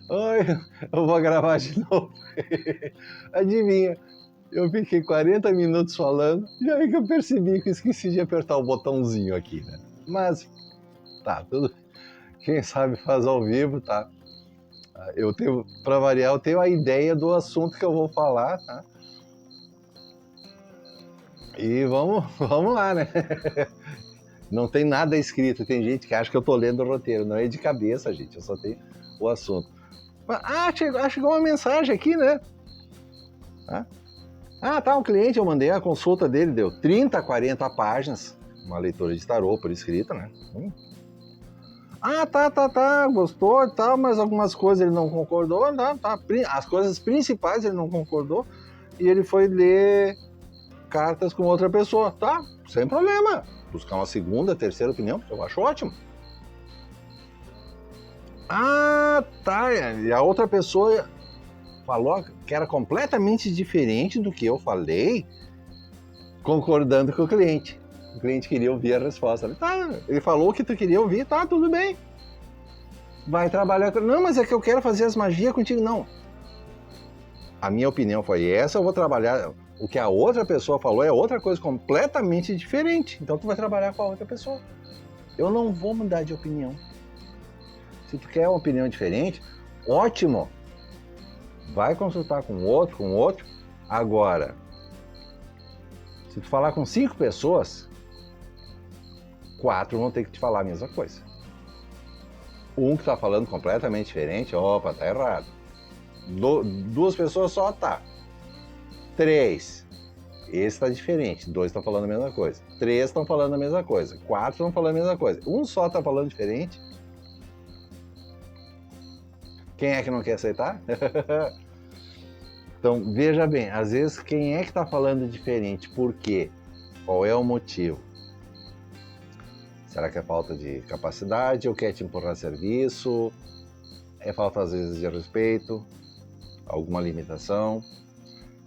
Oi, eu vou gravar de novo. Adivinha, eu fiquei 40 minutos falando e aí que eu percebi que eu esqueci de apertar o botãozinho aqui, né? Mas tá, tudo. Quem sabe faz ao vivo, tá? Eu tenho, para variar, eu tenho a ideia do assunto que eu vou falar, tá? E vamos lá, né? Não tem nada escrito, tem gente que acha que eu tô lendo o roteiro, não é de cabeça, gente, eu só tenho o assunto. Chegou uma mensagem aqui, né? Tá, um cliente, eu mandei a consulta dele, deu 30, 40 páginas, uma leitura de tarô por escrita, né? Tá, gostou e tal, mas algumas coisas ele não concordou, tá. As coisas principais ele não concordou e ele foi ler cartas com outra pessoa, tá? Sem problema. Buscar uma segunda, terceira opinião, eu acho ótimo. Tá, e a outra pessoa falou que era completamente diferente do que eu falei, concordando com o cliente. O cliente queria ouvir a resposta. Ele falou o que tu queria ouvir, tá, tudo bem. Vai trabalhar com... Não, mas é que eu quero fazer as magias contigo. Não. A minha opinião foi essa, eu vou trabalhar... O que a outra pessoa falou é outra coisa completamente diferente. Então tu vai trabalhar com a outra pessoa. Eu não vou mudar de opinião. Se tu quer uma opinião diferente, ótimo. Vai consultar com outro. Agora, se tu falar com 5 pessoas, 4 vão ter que te falar a mesma coisa. Um que tá falando completamente diferente, opa, tá errado. 2 pessoas só, tá. 3, esse tá diferente, 2 estão falando a mesma coisa. 3 estão falando a mesma coisa. 4 estão falando a mesma coisa. Um só tá falando diferente. Quem é que não quer aceitar? Então, veja bem, às vezes quem é que tá falando diferente? Por quê? Qual é o motivo? Será que é falta de capacidade ou quer te empurrar serviço? É falta, às vezes, de respeito? Alguma limitação?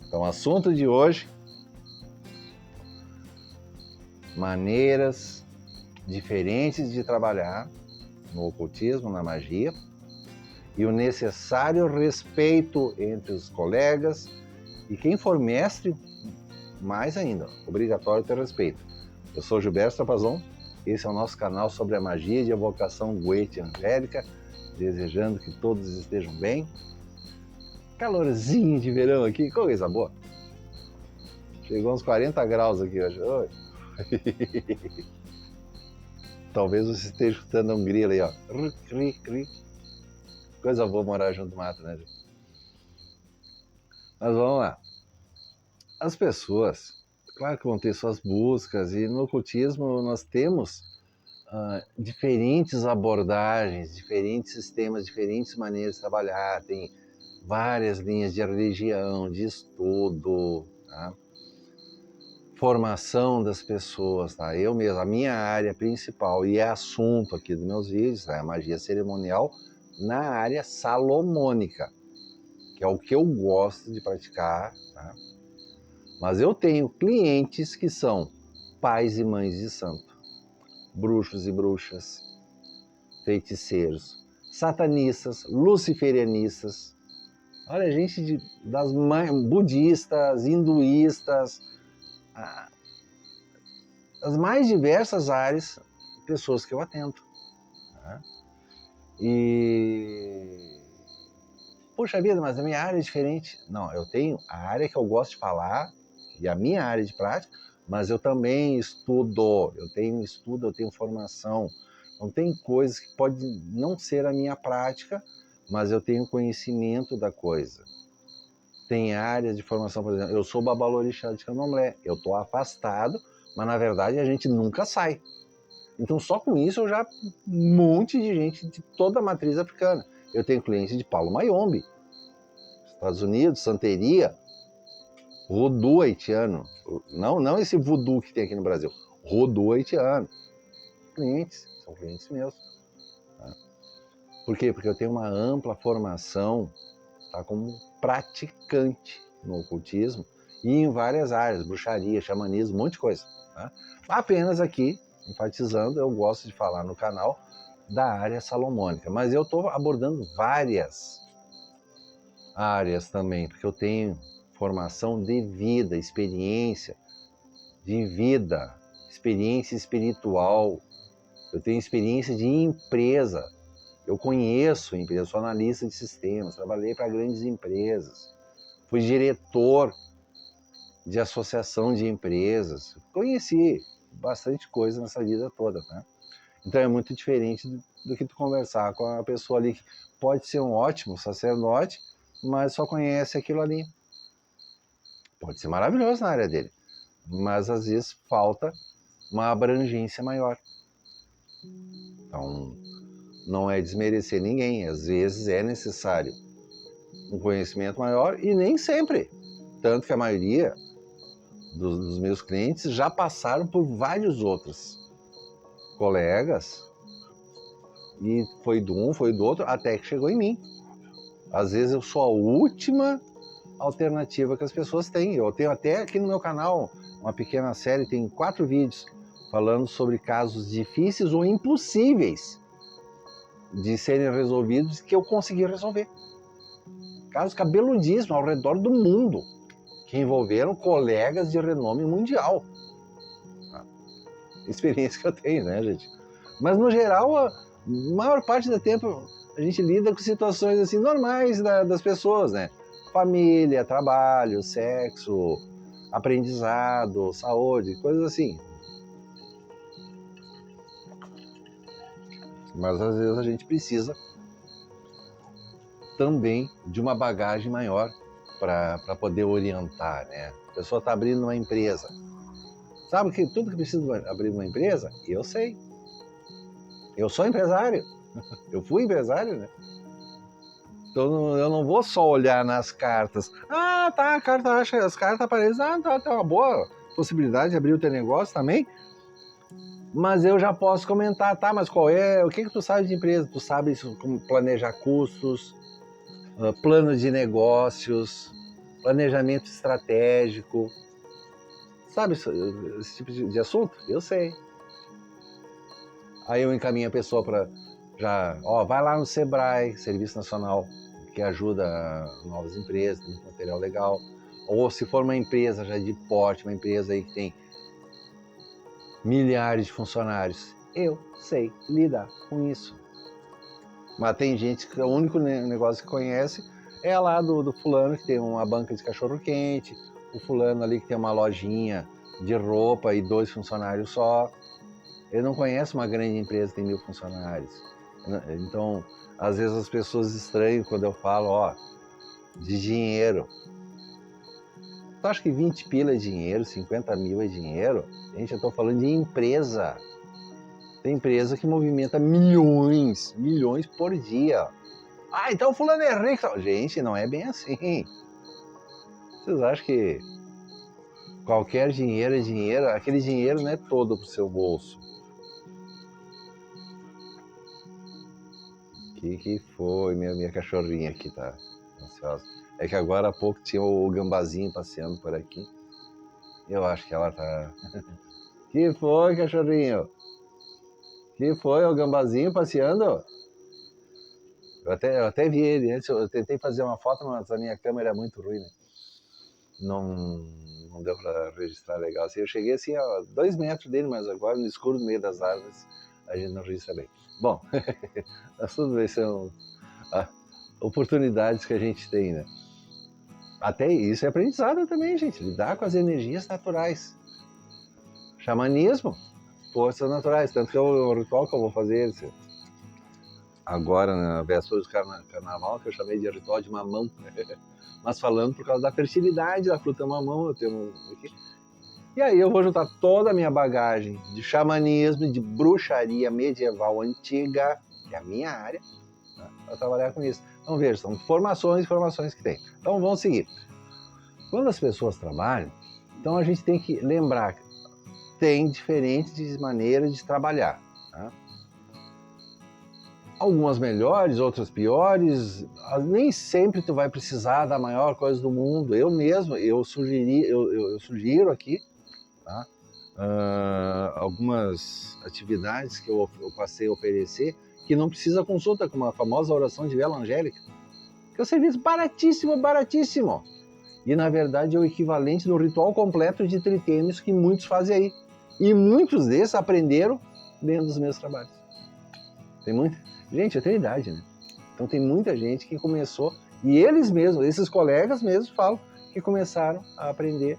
Então, o assunto de hoje: maneiras diferentes de trabalhar no ocultismo, na magia, e o necessário respeito entre os colegas e quem for mestre, mais ainda, obrigatório ter respeito. Eu sou Gilberto Trapazon, esse é o nosso canal sobre a magia de evocação Goethe Angélica, desejando que todos estejam bem. Calorzinho de verão aqui, coisa boa. Chegou uns 40 graus aqui hoje. Oi. Talvez você esteja escutando um grilo aí, ó. Coisa boa morar junto do mato, né, gente? Mas vamos lá. As pessoas, claro que vão ter suas buscas, e no ocultismo nós temos diferentes abordagens, diferentes sistemas, diferentes maneiras de trabalhar. Tem várias linhas de religião, de estudo, tá? Formação das pessoas, tá? Eu mesmo, a minha área principal e é assunto aqui dos meus vídeos, tá? É a magia cerimonial na área salomônica, que é o que eu gosto de praticar, tá? Mas eu tenho clientes que são pais e mães de santo, bruxos e bruxas, feiticeiros, satanistas, luciferianistas, olha, gente das budistas, hinduístas, as mais diversas áreas, pessoas que eu atendo. Tá? E... Puxa vida, mas a minha área é diferente. Não, eu tenho a área que eu gosto de falar e a minha área de prática, mas eu também estudo, eu tenho formação. Então tem coisas que podem não ser a minha prática, mas eu tenho conhecimento da coisa. Tem áreas de formação, por exemplo, eu sou babalorixá de Candomblé, eu estou afastado, mas na verdade a gente nunca sai. Então só com isso eu já um monte de gente de toda a matriz africana. Eu tenho clientes de Paulo Mayombe, Estados Unidos, Santeria, voodoo haitiano. Não esse voodoo que tem aqui no Brasil, voodoo haitiano. São clientes meus. Tá? Por quê? Porque eu tenho uma ampla formação, tá, como praticante no ocultismo e em várias áreas, bruxaria, xamanismo, um monte de coisa. Tá? Apenas aqui, enfatizando, eu gosto de falar no canal da área salomônica, mas eu estou abordando várias áreas também, porque eu tenho formação de vida, experiência de vida, experiência espiritual, eu tenho experiência de empresa, eu conheço empresas, sou analista de sistemas, trabalhei para grandes empresas, fui diretor de associação de empresas, conheci bastante coisa nessa vida toda, né? Então é muito diferente do que tu conversar com a pessoa ali que pode ser um ótimo sacerdote, mas só conhece aquilo ali. Pode ser maravilhoso na área dele, mas às vezes falta uma abrangência maior. Então, não é desmerecer ninguém, às vezes é necessário um conhecimento maior e nem sempre. Tanto que a maioria dos meus clientes já passaram por vários outros colegas e foi de um, foi do outro, até que chegou em mim. Às vezes eu sou a última alternativa que as pessoas têm. Eu tenho até aqui no meu canal uma pequena série, tem 4 vídeos falando sobre casos difíceis ou impossíveis de serem resolvidos que eu consegui resolver. Casos cabeludíssimos ao redor do mundo, que envolveram colegas de renome mundial. Experiência que eu tenho, né, gente? Mas, no geral, a maior parte do tempo a gente lida com situações assim normais das pessoas, né? Família, trabalho, sexo, aprendizado, saúde, coisas assim. Mas, às vezes, a gente precisa também de uma bagagem maior para poder orientar, né? A pessoa está abrindo uma empresa. Sabe que tudo que precisa abrir uma empresa? Eu sei. Eu sou empresário. Eu fui empresário, né? Então eu não vou só olhar nas cartas. Ah, tá, a carta acha, as cartas aparecem. Ah, tá, tem uma boa possibilidade de abrir o teu negócio também. Mas eu já posso comentar, tá, mas qual é, o que tu sabe de empresa? Tu sabe como planejar custos, plano de negócios, planejamento estratégico. Sabe esse tipo de assunto? Eu sei. Aí eu encaminho a pessoa para vai lá no Sebrae, Serviço Nacional, que ajuda novas empresas, tem muito material legal. Ou se for uma empresa já de porte, uma empresa aí que tem milhares de funcionários, eu sei lidar com isso. Mas tem gente que o único negócio que conhece é lá do fulano que tem uma banca de cachorro-quente, o fulano ali que tem uma lojinha de roupa e 2 funcionários só. Ele não conhece uma grande empresa que tem 1000 funcionários. Então, às vezes as pessoas estranham quando eu falo, de dinheiro. Tu acha que 20 pila é dinheiro, 50 mil é dinheiro? Gente, eu tô falando de empresa. Tem empresa que movimenta milhões por dia. Ah, então fulano é rico. Gente, não é bem assim. Vocês acham que qualquer dinheiro é dinheiro? Aquele dinheiro não é todo pro seu bolso. Que foi? Minha cachorrinha aqui tá ansiosa. É que agora há pouco tinha o gambazinho passeando por aqui. Eu acho que ela tá... Que foi, cachorrinho? Que foi, o gambazinho passeando? Eu até vi ele antes, eu tentei fazer uma foto, mas a minha câmera é muito ruim, né? Não deu pra registrar legal. Assim, eu cheguei assim a 2 metros dele, mas agora no escuro, no meio das árvores, a gente não registra bem. Bom, mas tudo isso são oportunidades que a gente tem, né? Até isso é aprendizado também, gente. Lidar com as energias naturais. Xamanismo, forças naturais. Tanto que é o ritual que eu vou fazer agora, na véspera do carnaval, que eu chamei de ritual de mamão. Mas falando por causa da fertilidade da fruta mamão, eu tenho aqui. E aí eu vou juntar toda a minha bagagem de xamanismo, de bruxaria medieval antiga, que é a minha área, né, para trabalhar com isso. Então veja, são informações que tem. Então vamos seguir. Quando as pessoas trabalham, então a gente tem que lembrar que tem diferentes maneiras de trabalhar. Tá? Algumas melhores, outras piores. Nem sempre tu vai precisar da maior coisa do mundo. Eu sugiro aqui, tá? Algumas atividades que eu passei a oferecer que não precisa consulta, como a famosa oração de vela angélica. Que é um serviço baratíssimo, baratíssimo. E, na verdade, é o equivalente do ritual completo de tritêmios que muitos fazem aí. E muitos desses aprenderam dentro dos meus trabalhos. Tem muita... Gente, eu tenho idade, né? Então tem muita gente que começou, e eles mesmos, esses colegas mesmos falam que começaram a aprender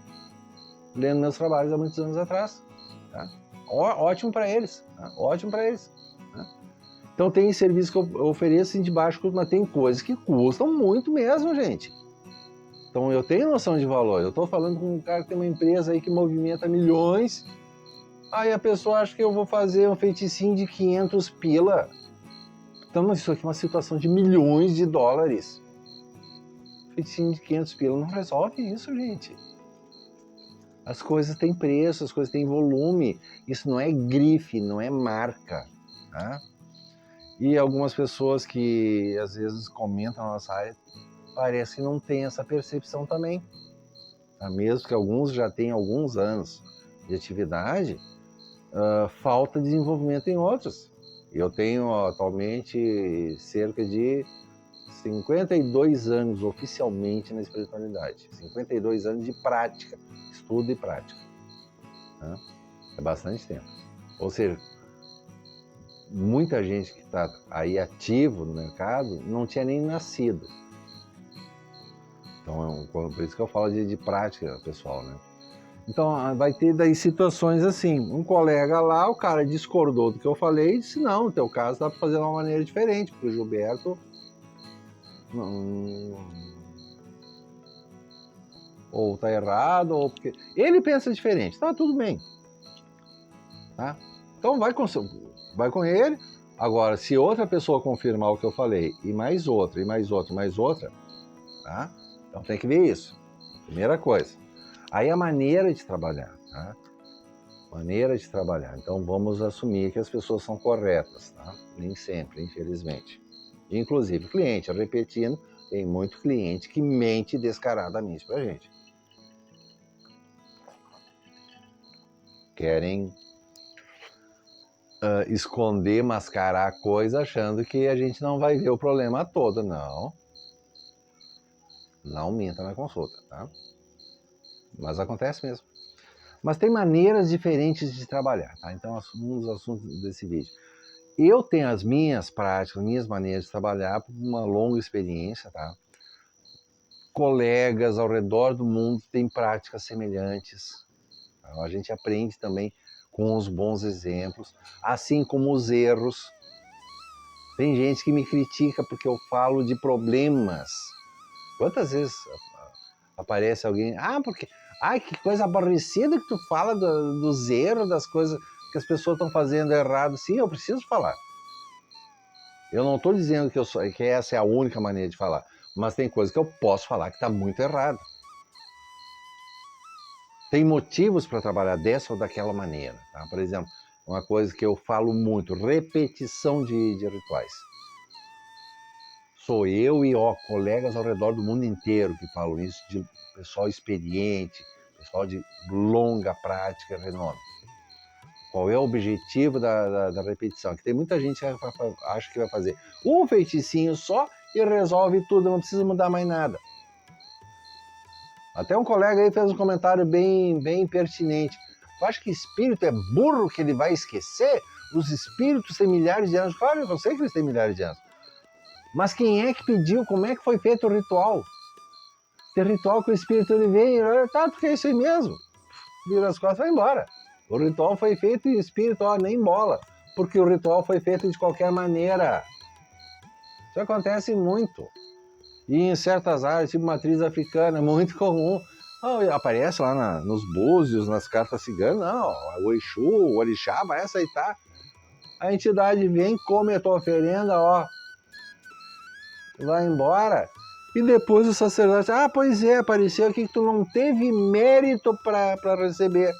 lendo meus trabalhos há muitos anos atrás. Tá? Ótimo para eles, tá? Ótimo para eles. Tá? Então tem serviço que eu ofereço assim, de baixo custo, mas tem coisas que custam muito mesmo, gente. Então eu tenho noção de valor. Eu estou falando com um cara que tem uma empresa aí que movimenta milhões, aí a pessoa acha que eu vou fazer um feiticinho de 500 pila. Então isso aqui é uma situação de milhões de dólares. Feiticinho de 500 pila não resolve isso, gente. As coisas têm preço, as coisas têm volume. Isso não é grife, não é marca. Tá? E algumas pessoas que às vezes comentam na nossa área, parece que não tem essa percepção também. Tá? Mesmo que alguns já tenham alguns anos de atividade, falta desenvolvimento em outros. Eu tenho atualmente cerca de 52 anos oficialmente na espiritualidade. 52 anos de prática, estudo e prática. Tá? É bastante tempo. Ou seja, muita gente que está aí ativo no mercado não tinha nem nascido. Então, por isso que eu falo de prática, pessoal, né? Então, vai ter daí situações assim, um colega lá, o cara discordou do que eu falei e disse, não, no teu caso dá para fazer de uma maneira diferente, porque o Gilberto ou tá errado, ou porque ele pensa diferente, tá tudo bem. Tá? Então vai com ele. Agora, se outra pessoa confirmar o que eu falei, e mais outra, e mais outra, e mais outra, tá? Então tem que ver isso. Primeira coisa. Aí a maneira de trabalhar, tá? Maneira de trabalhar. Então vamos assumir que as pessoas são corretas, tá? Nem sempre, infelizmente. Inclusive cliente, repetindo, tem muito cliente que mente descaradamente pra gente. Querem esconder, mascarar a coisa achando que a gente não vai ver o problema todo. Não. Não minta na consulta, tá? Mas acontece mesmo. Mas tem maneiras diferentes de trabalhar, tá? Então, um dos assuntos desse vídeo. Eu tenho as minhas práticas, minhas maneiras de trabalhar por uma longa experiência, tá? Colegas ao redor do mundo têm práticas semelhantes. Tá? A gente aprende também com os bons exemplos, assim como os erros. Tem gente que me critica porque eu falo de problemas. Quantas vezes aparece alguém, porque... Ai, que coisa aborrecida que tu fala dos erros, das coisas que as pessoas estão fazendo errado. Sim, eu preciso falar. Eu não estou dizendo que essa é a única maneira de falar, mas tem coisas que eu posso falar que está muito errado. Tem motivos para trabalhar dessa ou daquela maneira. Tá? Por exemplo, uma coisa que eu falo muito, repetição de rituais. Sou eu e colegas ao redor do mundo inteiro que falam isso, de pessoal experiente, pessoal de longa prática, renome. Qual é o objetivo da repetição? Que tem muita gente que acha que vai fazer um feiticinho só e resolve tudo, não precisa mudar mais nada. Até um colega aí fez um comentário bem pertinente. Tu acha que espírito é burro que ele vai esquecer? Os espíritos têm milhares de anos. Claro, eu sei que eles têm milhares de anos. Mas quem é que pediu? Como é que foi feito o ritual? Tem ritual que o espírito ele vem, tá, porque é isso aí mesmo. Vira as costas e vai embora. O ritual foi feito e o espírito, nem bola. Porque o ritual foi feito de qualquer maneira. Isso acontece muito. E em certas áreas, tipo matriz africana, é muito comum. Aparece lá nos búzios, nas cartas ciganas, não, o Exu, o Orixá vai aceitar. A entidade vem, come a tua oferenda, vai embora. E depois o sacerdote, pois é, apareceu aqui que tu não teve mérito para receber.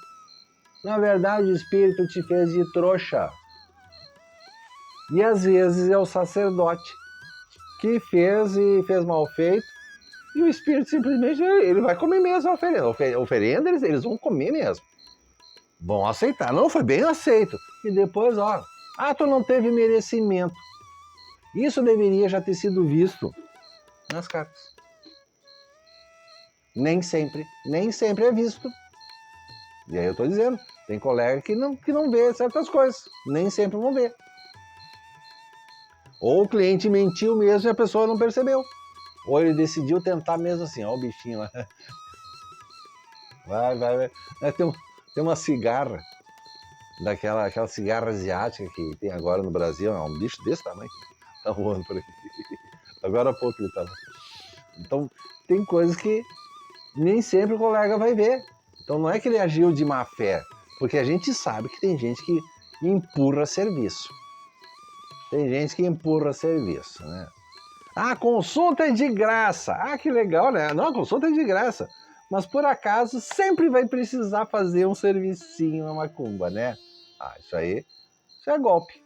Na verdade, o espírito te fez de trouxa. E às vezes é o sacerdote que fez e fez mal feito, e o espírito simplesmente ele vai comer mesmo a oferenda. A oferenda eles vão comer mesmo. Vão aceitar. Não, foi bem aceito. E depois, tu não teve merecimento. Isso deveria já ter sido visto nas cartas. Nem sempre é visto. E aí eu estou dizendo, tem colega que não vê certas coisas, nem sempre vão ver. Ou o cliente mentiu mesmo e a pessoa não percebeu. Ou ele decidiu tentar mesmo assim, ó o bichinho lá. Vai. Tem uma cigarra, aquela cigarra asiática que tem agora no Brasil, é um bicho desse tamanho, tá voando por aqui. Agora há pouco ele tava. Então, tem coisas que nem sempre o colega vai ver. Então não é que ele agiu de má fé, porque a gente sabe que tem gente que empurra serviço. Tem gente que empurra serviço, né? Ah, consulta é de graça. Ah, que legal, né? Não, a consulta é de graça. Mas por acaso sempre vai precisar fazer um servicinho na macumba, né? Ah, isso é golpe.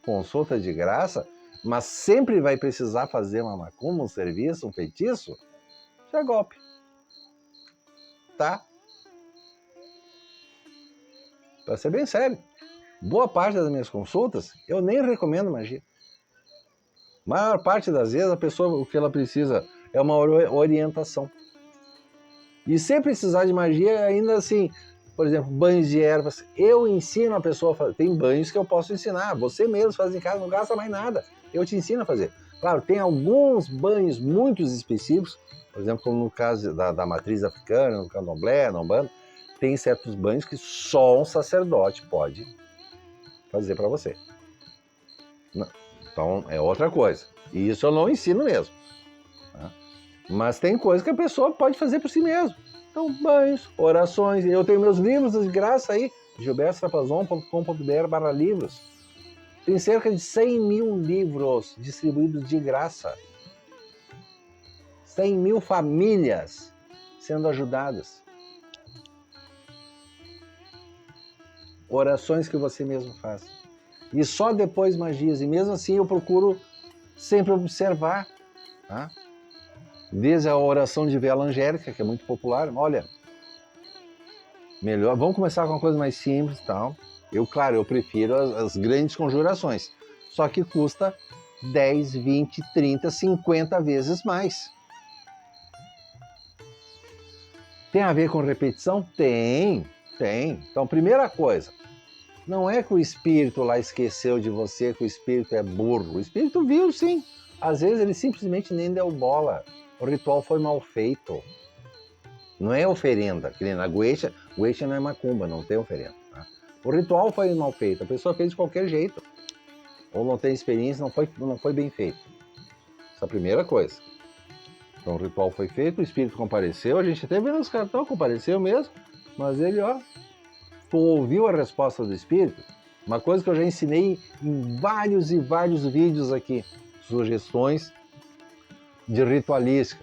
Consulta de graça, mas sempre vai precisar fazer uma macumba, um serviço, um feitiço? Isso é golpe. Tá? Para ser bem sério, boa parte das minhas consultas, eu nem recomendo magia. A maior parte das vezes, a pessoa, o que ela precisa é uma orientação. E sem precisar de magia, ainda assim, por exemplo, banhos de ervas, eu ensino a pessoa a fazer. Tem banhos que eu posso ensinar, você mesmo faz em casa, não gasta mais nada. Eu te ensino a fazer. Claro, tem alguns banhos muito específicos, por exemplo, como no caso da matriz africana, no candomblé, no umbanda, tem certos banhos que só um sacerdote pode fazer para você. Então, é outra coisa. E isso eu não ensino mesmo. Tá? Mas tem coisa que a pessoa pode fazer por si mesmo. Então, banhos, orações. Eu tenho meus livros de graça aí, gilbertotrapazon.com.br/livros. Tem cerca de 100 mil livros distribuídos de graça. 100 mil famílias sendo ajudadas. Orações que você mesmo faz. E só depois magias. E mesmo assim eu procuro sempre observar. Tá? Desde a oração de vela angélica, que é muito popular. Olha, melhor. Vamos começar com uma coisa mais simples e tal. Eu prefiro as grandes conjurações. Só que custa 10, 20, 30, 50 vezes mais. Tem a ver com repetição? Tem. Então, primeira coisa, não é que o espírito lá esqueceu de você, que o espírito é burro. O espírito viu, sim. Às vezes ele simplesmente nem deu bola. O ritual foi mal feito. Não é oferenda, que nem na Gueixa não é macumba, não tem oferenda. Tá? O ritual foi mal feito, a pessoa fez de qualquer jeito. Ou não tem experiência, não foi bem feito. Essa é a primeira coisa. Então o ritual foi feito, o espírito compareceu, a gente até vê nos cartões, compareceu mesmo, mas ele, tu ouviu a resposta do espírito? Uma coisa que eu já ensinei em vários e vários vídeos aqui, sugestões de ritualística.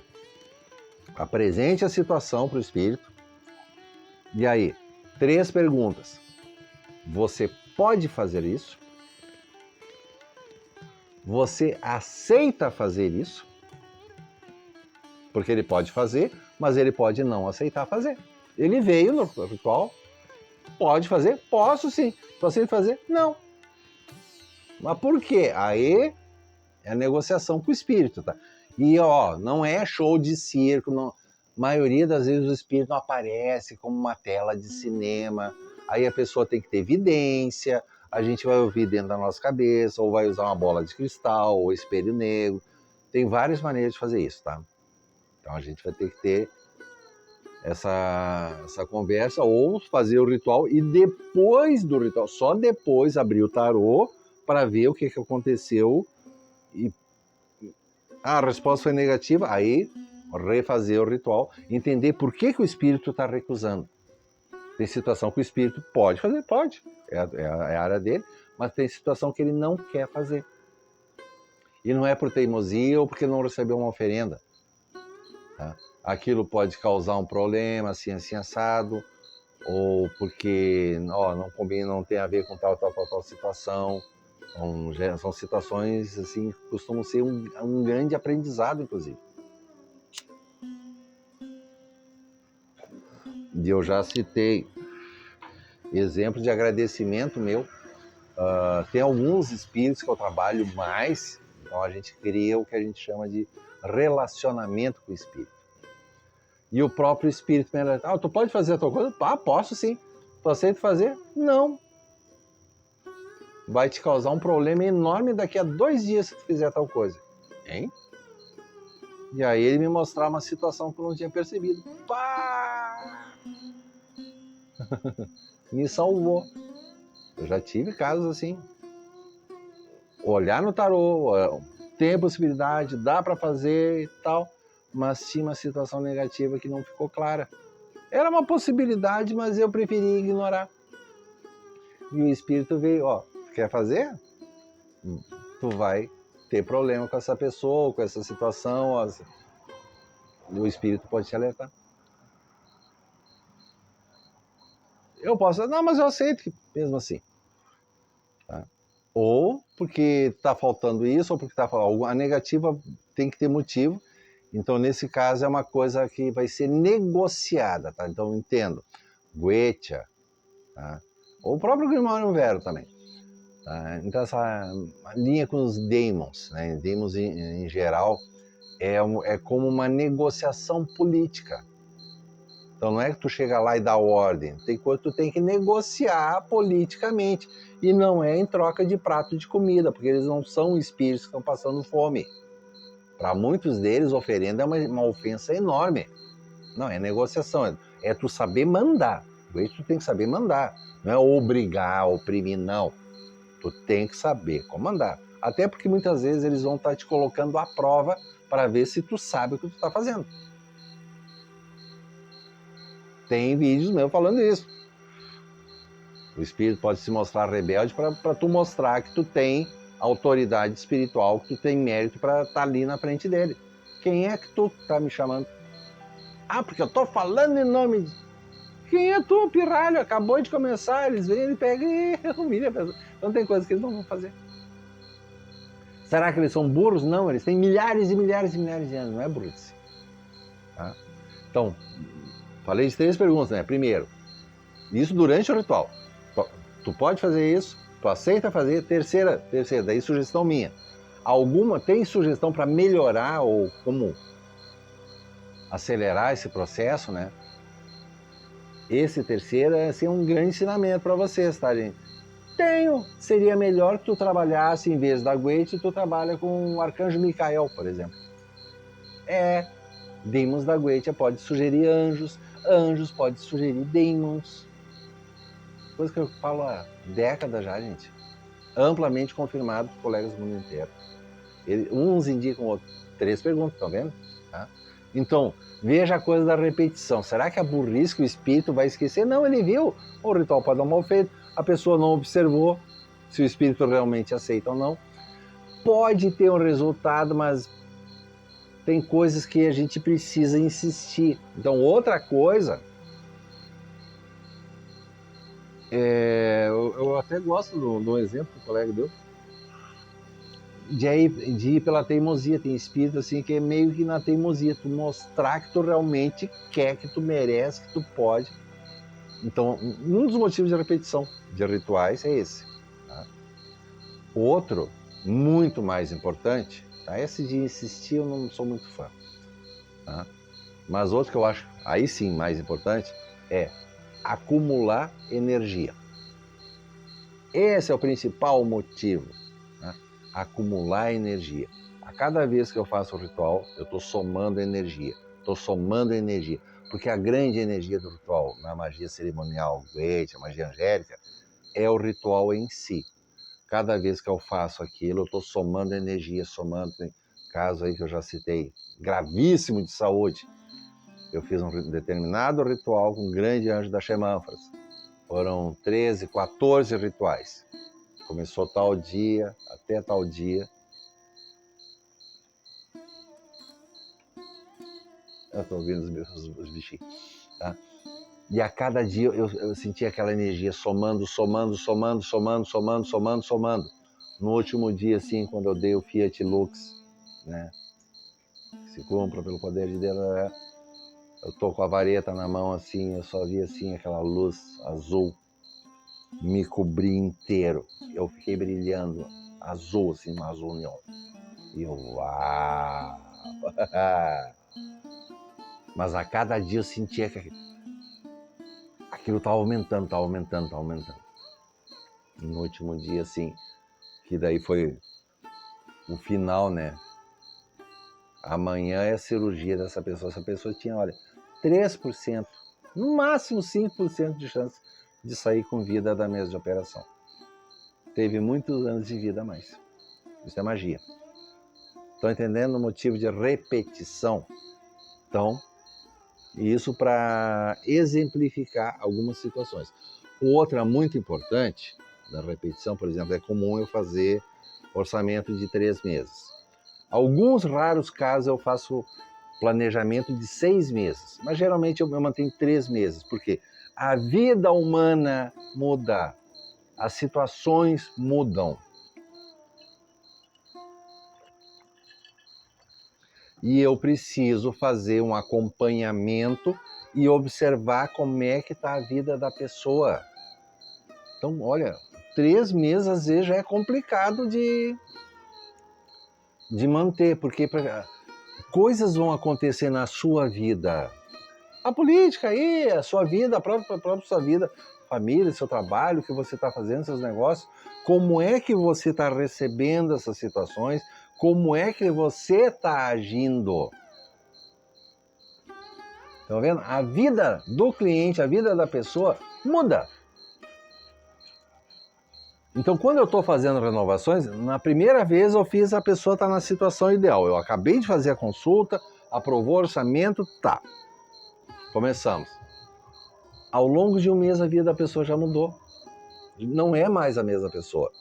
Apresente a situação para o espírito. E aí, 3 perguntas. Você pode fazer isso? Você aceita fazer isso? Porque ele pode fazer, mas ele pode não aceitar fazer. Ele veio no ritual, pode fazer? Posso sim. Tu aceita fazer? Não. Mas por quê? Aí é a negociação com o espírito, tá? E não é show de circo, não. A maioria das vezes o espírito não aparece como uma tela de cinema. Aí a pessoa tem que ter evidência, a gente vai ouvir dentro da nossa cabeça, ou vai usar uma bola de cristal, ou espelho negro. Tem várias maneiras de fazer isso, tá? Então a gente vai ter que ter essa conversa, ou fazer o ritual e depois do ritual, só depois abrir o tarô para ver o que aconteceu e a resposta foi negativa, aí refazer o ritual, entender por que o espírito está recusando. Tem situação que o espírito pode fazer, pode, é a área dele, mas tem situação que ele não quer fazer. E não é por teimosia ou porque não recebeu uma oferenda. Tá? Aquilo pode causar um problema, assim assado, ou porque não combina, não tem a ver com tal situação. São situações assim que costumam ser um grande aprendizado, inclusive. E eu já citei exemplos de agradecimento meu. Tem alguns espíritos que eu trabalho mais, então a gente cria o que a gente chama de relacionamento com o espírito. E o próprio espírito me alerta, tu pode fazer a tua coisa? Posso sim. Tu aceita fazer? Não. Vai te causar um problema enorme daqui a 2 dias se tu fizer tal coisa. Hein? E aí ele me mostrava uma situação que eu não tinha percebido. Pá! Me salvou. Eu já tive casos assim. Olhar no tarô, tem a possibilidade, dá para fazer e tal, mas tinha uma situação negativa que não ficou clara. Era uma possibilidade, mas eu preferi ignorar. E o espírito veio, quer fazer? Tu vai ter problema com essa pessoa, com essa situação, o espírito pode te alertar. Eu posso, não, mas eu aceito que mesmo assim. Tá? Ou porque está faltando isso, ou porque está faltando. A negativa tem que ter motivo. Então, nesse caso, é uma coisa que vai ser negociada. Tá? Então, entendo. Goetia, tá? Ou o próprio Grimório Vero também. Tá? Então, essa linha com os daemons, né? Daemons em geral, é como uma negociação política. Então não é que tu chega lá e dá ordem, tem coisa que tu tem que negociar politicamente. E não é em troca de prato de comida, porque eles não são espíritos que estão passando fome. Para muitos deles, oferenda é uma ofensa enorme. Não, é negociação, é tu saber mandar. Isso tu tem que saber mandar. Não é obrigar, oprimir, não. Tu tem que saber comandar. Até porque muitas vezes eles vão estar te colocando à prova para ver se tu sabe o que tu está fazendo. Tem vídeos meus falando isso. O espírito pode se mostrar rebelde para tu mostrar que tu tem autoridade espiritual, que tu tem mérito para estar ali na frente dele. Quem é que tu tá me chamando? Porque eu tô falando em nome de... Quem é tu, pirralho? Acabou de começar, eles vêm, ele pega e humilha a pessoa. Então tem coisas que eles não vão fazer. Será que eles são burros? Não, eles têm milhares e milhares e milhares de anos, não é burrice. Tá? Então, falei de 3 perguntas, né? Primeiro, isso durante o ritual. Tu pode fazer isso, tu aceita fazer. Terceira, daí sugestão minha. Tem sugestão para melhorar ou como acelerar esse processo, né? Esse terceiro é assim, um grande ensinamento para vocês, tá, gente? Tenho! Seria melhor que tu trabalhasse, em vez da Goetia, tu trabalha com o Arcanjo Micael, por exemplo. Demons da Goetia pode sugerir anjos, anjos pode sugerir demons. Coisa que eu falo há décadas já, gente. Amplamente confirmado por colegas do mundo inteiro. Uns indicam outros. 3 perguntas, estão vendo? Tá? Então, veja a coisa da repetição. Será que a burrice que o espírito vai esquecer? Não, ele viu. O ritual pode dar mal feito. A pessoa não observou se o espírito realmente aceita ou não. Pode ter um resultado, mas tem coisas que a gente precisa insistir. Então, outra coisa... eu até gosto do exemplo que o colega deu, de ir pela teimosia. Tem espírito assim que é meio que na teimosia, tu mostrar que tu realmente quer, que tu merece, que tu pode. Então, um dos motivos de repetição de rituais é esse. Tá? Outro, muito mais importante, tá? Esse de insistir eu não sou muito fã. Tá? Mas outro que eu acho, aí sim, mais importante, é acumular energia. Esse é o principal motivo, né? Acumular energia. A cada vez que eu faço o ritual, eu estou somando energia. Porque a grande energia do ritual, na magia cerimonial, a magia angélica, é o ritual em si. Cada vez que eu faço aquilo, eu estou somando energia, caso aí que eu já citei, gravíssimo de saúde. Eu fiz um determinado ritual com o grande anjo da Xemânfras. Foram 13, 14 rituais. Começou tal dia, até tal dia. Eu estou ouvindo os bichinhos. Tá? E a cada dia eu sentia aquela energia somando. No último dia, assim, quando eu dei o Fiat Lux, né? Que se cumpra pelo poder de Deus, eu tô com a vareta na mão, assim, eu só vi, assim, aquela luz azul me cobrir inteiro. Eu fiquei brilhando, azul, assim, um azul neon. E eu, uau! Mas a cada dia eu sentia que aquilo estava aumentando. E no último dia, assim, que daí foi o final, né? Amanhã é a cirurgia dessa pessoa. Essa pessoa tinha, olha, 3%, no máximo 5% de chance de sair com vida da mesa de operação. Teve muitos anos de vida a mais. Isso é magia. Estão entendendo o motivo de repetição? Então, isso para exemplificar algumas situações. Outra muito importante da repetição, por exemplo, é comum eu fazer orçamento de 3 meses. Alguns raros casos eu faço planejamento de 6 meses, mas geralmente eu mantenho 3 meses, porque a vida humana muda, as situações mudam. E eu preciso fazer um acompanhamento e observar como é que está a vida da pessoa. Então, olha, 3 meses às vezes já é complicado de manter, porque coisas vão acontecer na sua vida. A política aí, a sua vida, a própria sua vida, família, seu trabalho, o que você está fazendo, seus negócios, como é que você está recebendo essas situações, como é que você está agindo. Estão vendo? A vida do cliente, a vida da pessoa muda. Então, quando eu estou fazendo renovações, na primeira vez eu fiz a pessoa estar na situação ideal. Eu acabei de fazer a consulta, aprovou o orçamento, tá. Começamos. Ao longo de um mês a vida da pessoa já mudou. Não é mais a mesma pessoa.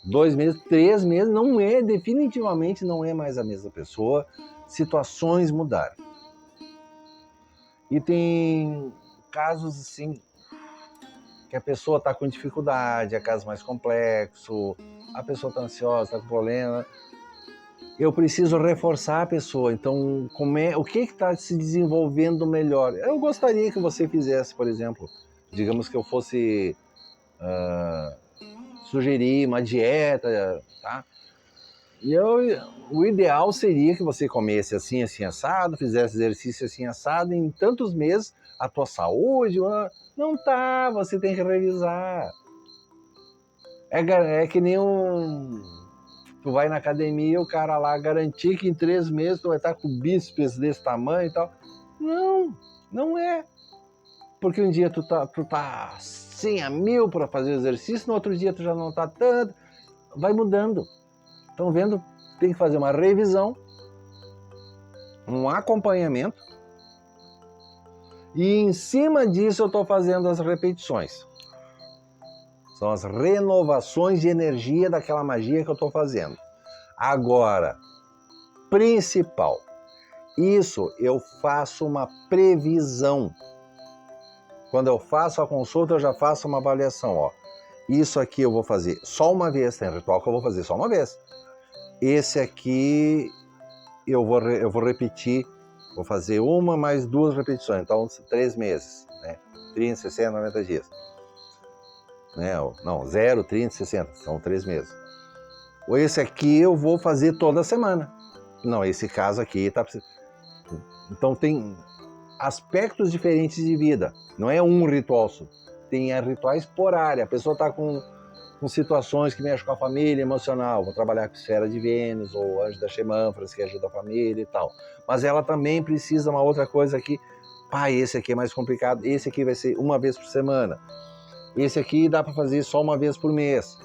2 meses, 3 meses, não é, definitivamente não é mais a mesma pessoa. Situações mudaram. E tem casos assim, que a pessoa está com dificuldade, é caso mais complexo, a pessoa está ansiosa, está com problema. Eu preciso reforçar a pessoa. Então, o que está se desenvolvendo melhor? Eu gostaria que você fizesse, por exemplo, digamos que eu fosse sugerir uma dieta, tá? E o ideal seria que você comesse assim, assim, assado, fizesse exercício assim, assado, e em tantos meses a tua saúde não tá, você tem que revisar. É que nem tu vai na academia e o cara lá garantir que em 3 meses tu vai estar com bíceps desse tamanho e tal. Não, não é. Porque um dia tu tá assim a mil para fazer o exercício, no outro dia tu já não tá tanto. Vai mudando. Estão vendo? Tem que fazer uma revisão, um acompanhamento, e em cima disso eu estou fazendo as repetições. São as renovações de energia daquela magia que eu estou fazendo. Agora, principal, isso eu faço uma previsão. Quando eu faço a consulta, eu já faço uma avaliação. Ó. Isso aqui eu vou fazer só uma vez, tem ritual que eu vou fazer só uma vez. Esse aqui eu vou repetir, vou fazer uma mais 2 repetições, então 3 meses, né? 30, 60, 90 dias. Né? Não, 0, 30, 60, são 3 meses. Esse aqui eu vou fazer toda semana. Não, esse caso aqui tá precisando. Então tem aspectos diferentes de vida, não é um ritual só. Tem rituais por área, a pessoa está com situações que mexem com a família emocional, vou trabalhar com esfera de Vênus, ou anjo da Xemânfras, que ajuda a família e tal. Mas ela também precisa uma outra coisa aqui, esse aqui é mais complicado, esse aqui vai ser uma vez por semana, esse aqui dá para fazer só uma vez por mês.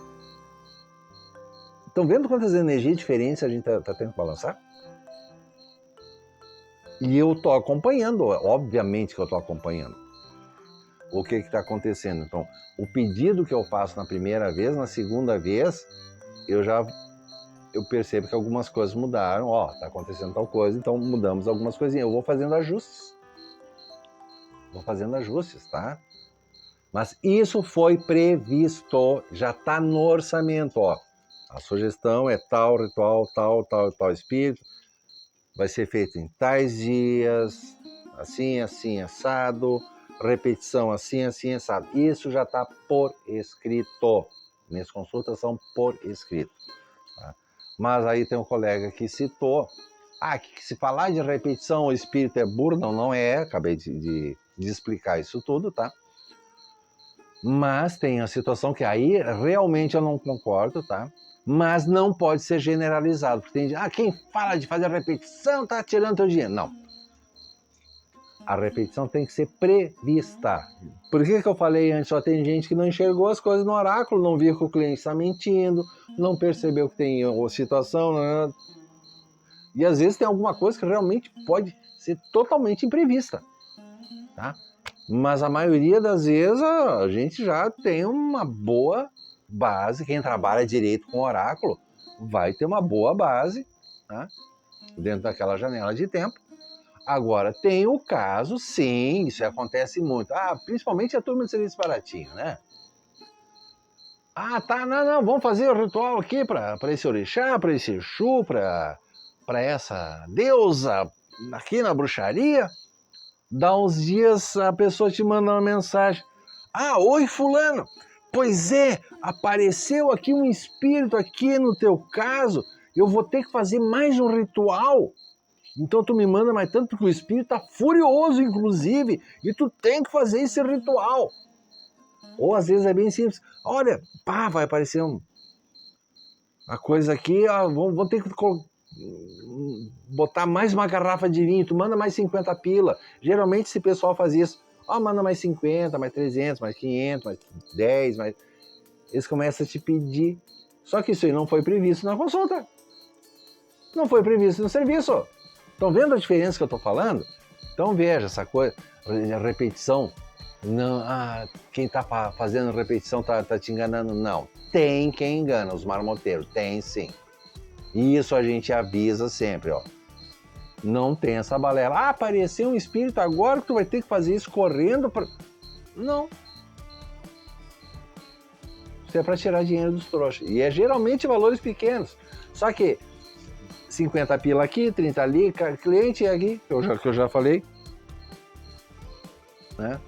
Estão vendo quantas energias diferentes a gente está tendo que balançar? E eu estou acompanhando, obviamente que eu estou acompanhando. O que está acontecendo? Então, o pedido que eu faço na primeira vez, na segunda vez, eu percebo que algumas coisas mudaram. Ó, está acontecendo tal coisa, então mudamos algumas coisinhas. Eu vou fazendo ajustes. Tá? Mas isso foi previsto, já está no orçamento. Ó. A sugestão é tal ritual, tal espírito. Vai ser feito em tais dias, assim, assim, assado. Repetição assim, assim, assado. Isso já está por escrito. Minhas consultas são por escrito. Tá? Mas aí tem um colega que citou Que se falar de repetição o espírito é burro, não é, acabei de explicar isso tudo, tá? Mas tem a situação que aí realmente eu não concordo, tá? Mas não pode ser generalizado, porque tem quem fala de fazer repetição tá tirando teu dinheiro. Não. A repetição tem que ser prevista. Por que eu falei antes? Só tem gente que não enxergou as coisas no oráculo, não viu que o cliente está mentindo, não percebeu que tem situação, né? E às vezes tem alguma coisa que realmente pode ser totalmente imprevista, tá? Mas a maioria das vezes a gente já tem uma boa base. Quem trabalha direito com oráculo vai ter uma boa base, tá? Dentro daquela janela de tempo. Agora, tem o caso, sim, isso acontece muito. Principalmente a turma de serviço baratinho, né? Tá, não, vamos fazer o ritual aqui para esse orixá, para esse Exu, para essa deusa aqui na bruxaria. Dá uns dias a pessoa te manda uma mensagem. Oi fulano, pois é, apareceu aqui um espírito aqui no teu caso, eu vou ter que fazer mais um ritual. Então tu me manda mais tanto porque o espírito tá furioso, inclusive, e tu tem que fazer esse ritual. Ou às vezes é bem simples. Olha, vai aparecer uma coisa aqui, vou ter que botar mais uma garrafa de vinho, tu manda mais 50 pila. Geralmente esse pessoal faz isso. Manda mais 50, mais 300, mais 500, mais 10, mais... Eles começam a te pedir. Só que isso aí não foi previsto na consulta. Não foi previsto no serviço. Estão vendo a diferença que eu estou falando? Então veja essa coisa, a repetição. Não, quem está fazendo repetição está te enganando. Não, tem quem engana, os marmoteiros, tem sim. Isso a gente avisa sempre, ó. Não tem essa balela. Apareceu um espírito agora que tu vai ter que fazer isso correndo. Não. Isso é para tirar dinheiro dos trouxas. E é geralmente valores pequenos. Só que 50 pila aqui, 30 ali, cliente aqui, que eu já falei. Né?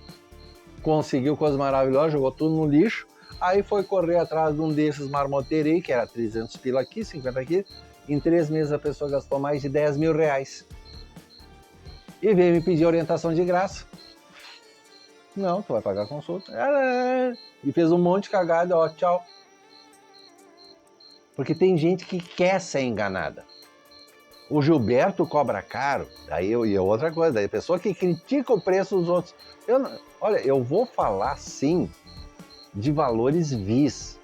Conseguiu coisas maravilhosas, jogou tudo no lixo. Aí foi correr atrás de um desses marmoteiros aí, que era 300 pila aqui, 50 aqui. Em 3 meses a pessoa gastou mais de 10 mil reais. E veio me pedir orientação de graça. Não, tu vai pagar a consulta. E fez um monte de cagada, tchau. Porque tem gente que quer ser enganada. O Gilberto cobra caro, e outra coisa, daí a pessoa que critica o preço dos outros. Eu vou falar sim de valores vis,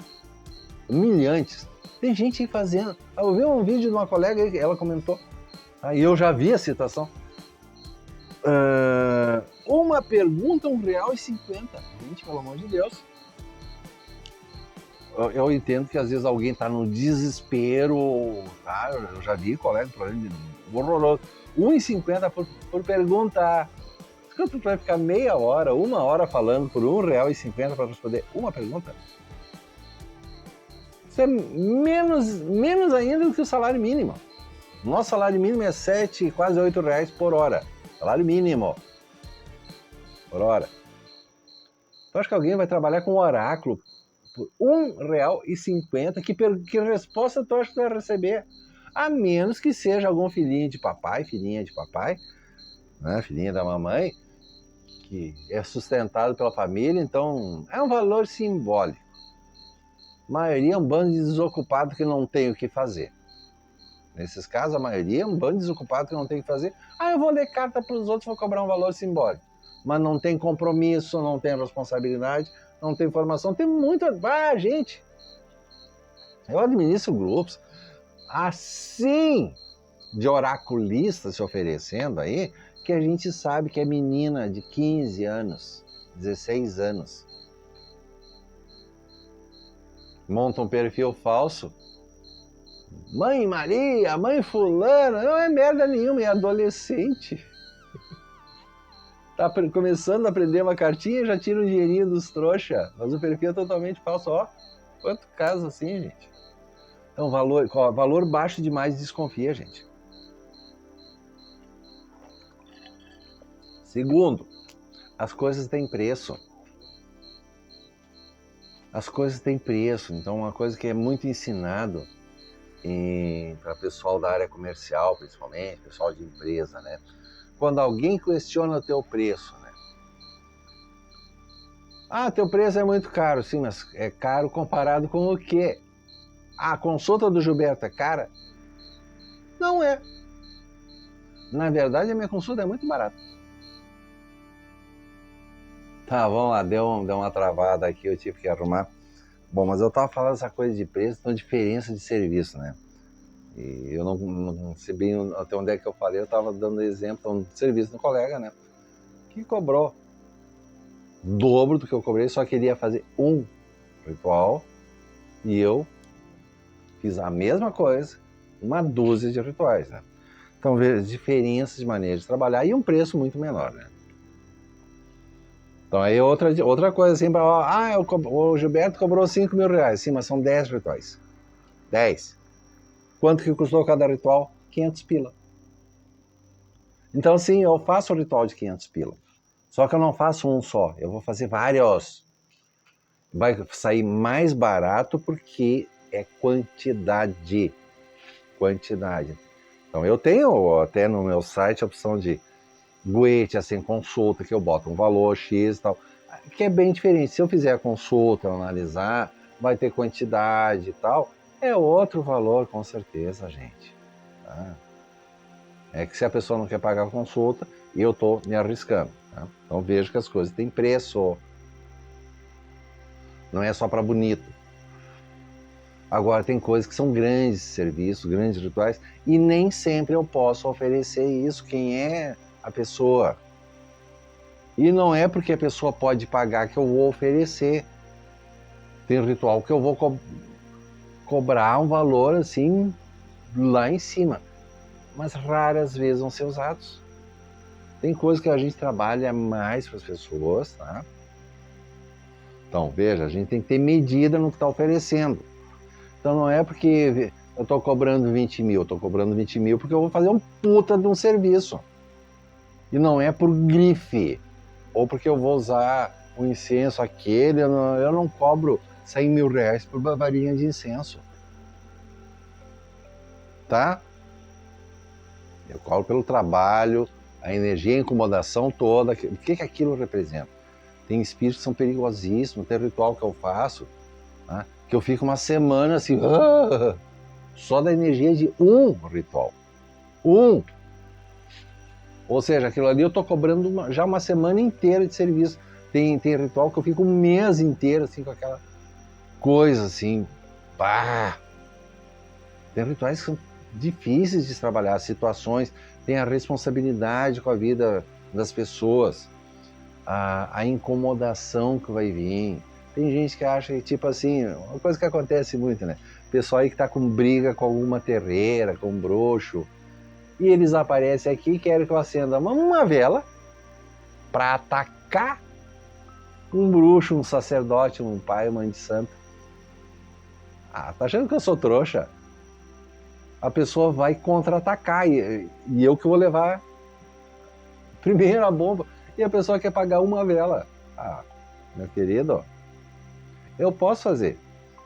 humilhantes. Tem gente aí fazendo. Eu vi um vídeo de uma colega, ela comentou, e eu já vi a situação. Uma pergunta, R$1,50. Gente, pelo amor de Deus. Eu entendo que às vezes alguém está no desespero, tá? Eu já vi colega horroroso. R$1,50 por pergunta. Tu vai ficar meia hora, 1 hora falando por R$1,50 para responder uma pergunta? Isso é menos ainda do que o salário mínimo. Nosso salário mínimo é 7, quase R$8 por hora. Salário mínimo. Por hora. Tu acha que alguém vai trabalhar com oráculo por R$1,50? Que resposta tu acha que tu vai receber? A menos que seja algum filhinho de papai, filhinha de papai, né, filhinha da mamãe, que é sustentado pela família, então é um valor simbólico. A maioria é um bando de desocupado que não tem o que fazer. Nesses casos, a maioria é um bando de desocupado que não tem o que fazer. Eu vou ler carta para os outros, vou cobrar um valor simbólico. Mas não tem compromisso, não tem responsabilidade, não tem formação. Tem muita... gente, eu administro grupos assim de oraculistas se oferecendo aí, que a gente sabe que é menina de 15 anos, 16 anos. Monta um perfil falso. Mãe Maria, mãe fulana, não é merda nenhuma, é adolescente. Tá começando a aprender uma cartinha e já tira um dinheirinho dos trouxa. Mas o perfil é totalmente falso, Quanto caso assim, gente. Então, valor baixo demais, desconfia, gente. Segundo, as coisas têm preço. As coisas têm preço. Então, uma coisa que é muito ensinado para pessoal da área comercial, principalmente, pessoal de empresa, né? Quando alguém questiona o teu preço, né? Ah, teu preço é muito caro. Sim, mas é caro comparado com o quê? Ah, a consulta do Gilberto é cara? Não é. Na verdade, a minha consulta é muito barata. Tá, vamos lá, deu uma travada aqui, eu tive que arrumar. Bom, mas eu tava falando essa coisa de preço, então diferença de serviço, né? E eu não sei bem até onde é que eu falei, eu tava dando exemplo de serviço do colega, né? Que cobrou o dobro do que eu cobrei, só queria fazer um ritual e eu fiz a mesma coisa, uma dúzia de rituais, né? Então, veja, diferenças de maneira de trabalhar e um preço muito menor, né? Então, aí outra coisa assim, o Gilberto cobrou 5 mil reais, sim, mas são 10 rituais. 10. Quanto que custou cada ritual? 500 pila. Então, sim, eu faço o ritual de 500 pila. Só que eu não faço um só, eu vou fazer vários. Vai sair mais barato porque é quantidade. Quantidade. Então, eu tenho até no meu site a opção de guete, assim, consulta, que eu boto um valor X e tal, que é bem diferente. Se eu fizer a consulta, analisar, vai ter quantidade e tal, é outro valor, com certeza, gente. Tá? É que se a pessoa não quer pagar a consulta, eu estou me arriscando. Tá? Então vejo que as coisas têm preço. Não é só para bonito. Agora, tem coisas que são grandes serviços, grandes rituais, e nem sempre eu posso oferecer isso. Quem é a pessoa? E não é porque a pessoa pode pagar que eu vou oferecer. Tem um ritual que eu vou cobrar um valor assim lá em cima, mas raras vezes vão ser usados. Tem coisas que a gente trabalha mais para as pessoas, tá? Então, veja, a gente tem que ter medida no que está oferecendo. Então não é porque eu estou cobrando 20 mil, estou cobrando 20 mil porque eu vou fazer um puta de um serviço. E não é por grife, ou porque eu vou usar o incenso aquele, eu não cobro 100 mil reais por varinha de incenso. Tá? Eu cobro pelo trabalho, a energia, a incomodação toda. O que aquilo representa? Tem espíritos que são perigosíssimos, tem ritual que eu faço, tá? Que eu fico uma semana assim, só da energia de um ritual. Um! Ou seja, aquilo ali eu estou cobrando já uma semana inteira de serviço. Tem ritual que eu fico um mês inteiro assim com aquela coisa assim, pá! Tem rituais que são difíceis de trabalhar, situações, tem a responsabilidade com a vida das pessoas, a incomodação que vai vir. Tem gente que acha que, tipo assim, uma coisa que acontece muito, né? Pessoal aí que tá com briga com alguma terreira, com um bruxo, e eles aparecem aqui e querem que eu acenda uma vela para atacar um bruxo, um sacerdote, um pai, uma mãe de santo. Ah, tá achando que eu sou trouxa? A pessoa vai contra-atacar e eu que vou levar primeiro a bomba. E a pessoa quer pagar uma vela. Ah, meu querido, eu posso fazer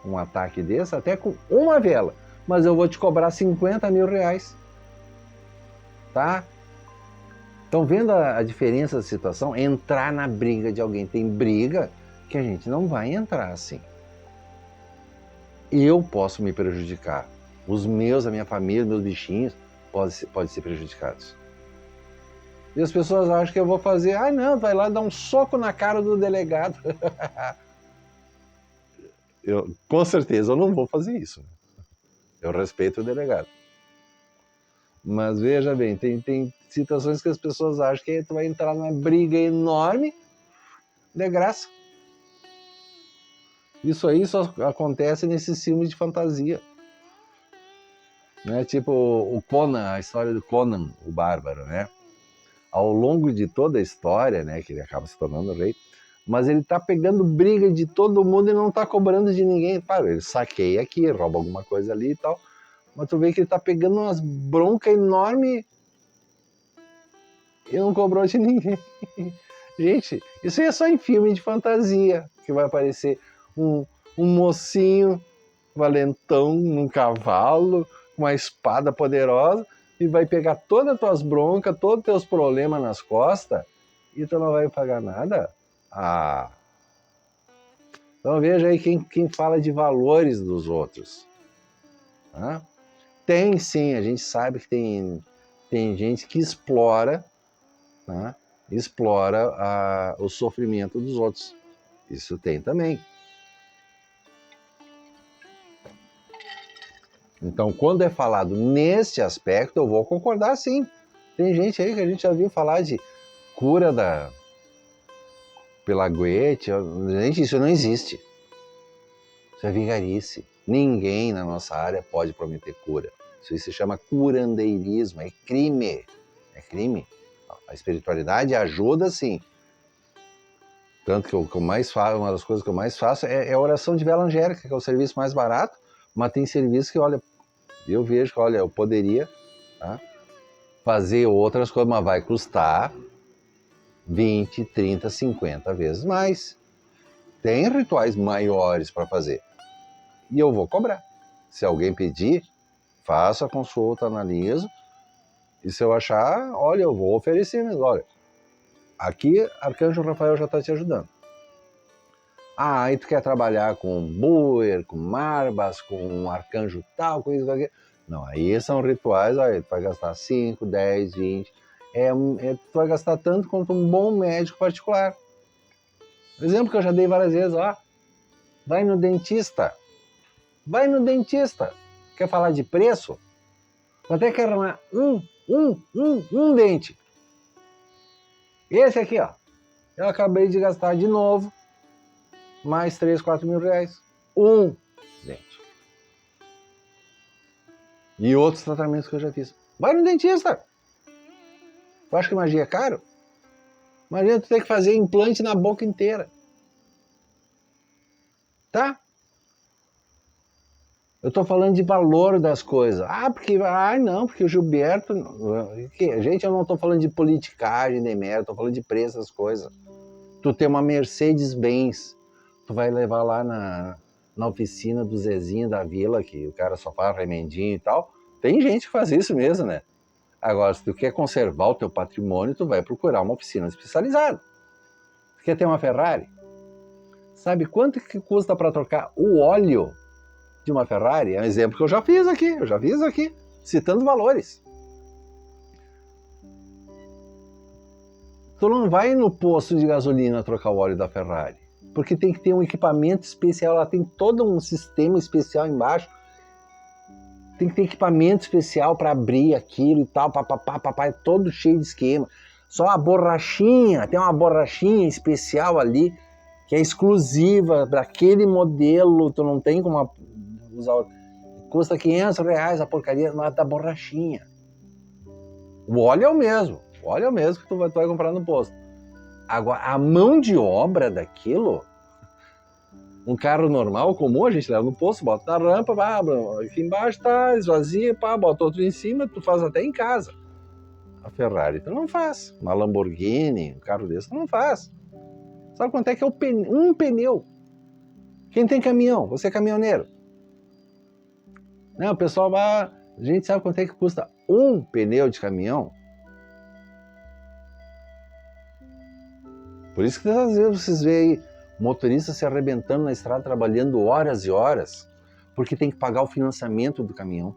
um ataque desse até com uma vela, mas eu vou te cobrar 50 mil reais. Tá? Estão vendo a diferença da situação? Entrar na briga de alguém. Tem briga que a gente não vai entrar assim. Eu posso me prejudicar. Os meus, a minha família, meus bichinhos podem ser prejudicados. E as pessoas acham que eu vou fazer, não, vai lá dar um soco na cara do delegado. Com certeza eu não vou fazer isso. Eu respeito o delegado. Mas veja bem, tem situações que as pessoas acham que tu vai entrar numa briga enorme de graça. Isso aí só acontece nesses filmes de fantasia. Né? Tipo o Conan, a história do Conan, o Bárbaro, né? Ao longo de toda a história, né, que ele acaba se tornando rei, mas ele tá pegando briga de todo mundo e não tá cobrando de ninguém. Para, ele saqueia aqui, rouba alguma coisa ali e tal, mas tu vê que ele tá pegando umas broncas enormes e não cobrou de ninguém. Gente, isso aí é só em filme de fantasia que vai aparecer um mocinho valentão num cavalo, com uma espada poderosa, e vai pegar todas as tuas broncas, todos os teus problemas nas costas, e tu não vai pagar nada? Ah! Então veja aí quem fala de valores dos outros. Tá? Tem sim, a gente sabe que tem gente que explora, tá? Explora o sofrimento dos outros. Isso tem também. Então, quando é falado nesse aspecto, eu vou concordar sim. Tem gente aí que a gente já viu falar de cura pela Goethe. Gente, isso não existe. Isso é vigarice. Ninguém na nossa área pode prometer cura. Isso aí se chama curandeirismo, é crime. É crime. A espiritualidade ajuda sim. Tanto que uma das coisas que eu mais faço é a oração de vela angélica, que é o serviço mais barato, mas tem serviço que, olha, eu vejo que, olha, eu poderia, tá, fazer outras coisas, mas vai custar 20, 30, 50 vezes mais. Tem rituais maiores para fazer. E eu vou cobrar. Se alguém pedir, faço a consulta, analiso, e se eu achar, olha, eu vou oferecer mesmo. Olha, aqui Arcanjo Rafael já está te ajudando. Ah, aí tu quer trabalhar com Buer, com Marbas, com um arcanjo tal, com isso, aqui. Não, aí são rituais, aí tu vai gastar 5, 10, 20. Tu vai gastar tanto quanto um bom médico particular. Exemplo que eu já dei várias vezes, ó. Vai no dentista. Vai no dentista. Quer falar de preço? Quanto é que era um dente? Esse aqui, ó. Eu acabei de gastar de novo mais 3, 4 mil reais. Um dente. E outros tratamentos que eu já fiz. Vai no dentista. Eu acho que magia é caro. Imagina tu ter que fazer implante na boca inteira. Tá? Eu tô falando de valor das coisas. Porque o Gilberto... Gente, eu não tô falando de politicagem, nem merda, tô falando de preço das coisas. Tu tem uma Mercedes-Benz, tu vai levar lá na oficina do Zezinho da Vila, que o cara só faz remendinho e tal. Tem gente que faz isso mesmo, né? Agora, se tu quer conservar o teu patrimônio, tu vai procurar uma oficina especializada. Tu quer ter uma Ferrari? Sabe quanto que custa para trocar o óleo de uma Ferrari? É um exemplo que eu já fiz aqui, citando valores. Tu não vai no posto de gasolina trocar o óleo da Ferrari, porque tem que ter um equipamento especial, ela tem todo um sistema especial embaixo, tem que ter equipamento especial para abrir aquilo e tal, papapá, todo cheio de esquema. Só a borrachinha, tem uma borrachinha especial ali, que é exclusiva para aquele modelo, tu não tem como usar. Custa R$500 a porcaria da borrachinha. O óleo é o mesmo que tu vai comprar no posto. Agora, a mão de obra daquilo, um carro normal, comum, a gente leva no posto, bota na rampa, aqui embaixo tá, esvazia, bota outro em cima, tu faz até em casa. A Ferrari tu não faz. Uma Lamborghini, um carro desse tu não faz. Sabe quanto é que é um pneu? Quem tem caminhão? Você é caminhoneiro. Não, o pessoal vai... A gente sabe quanto é que custa um pneu de caminhão? Por isso que às vezes vocês veem aí motoristas se arrebentando na estrada, trabalhando horas e horas, porque tem que pagar o financiamento do caminhão.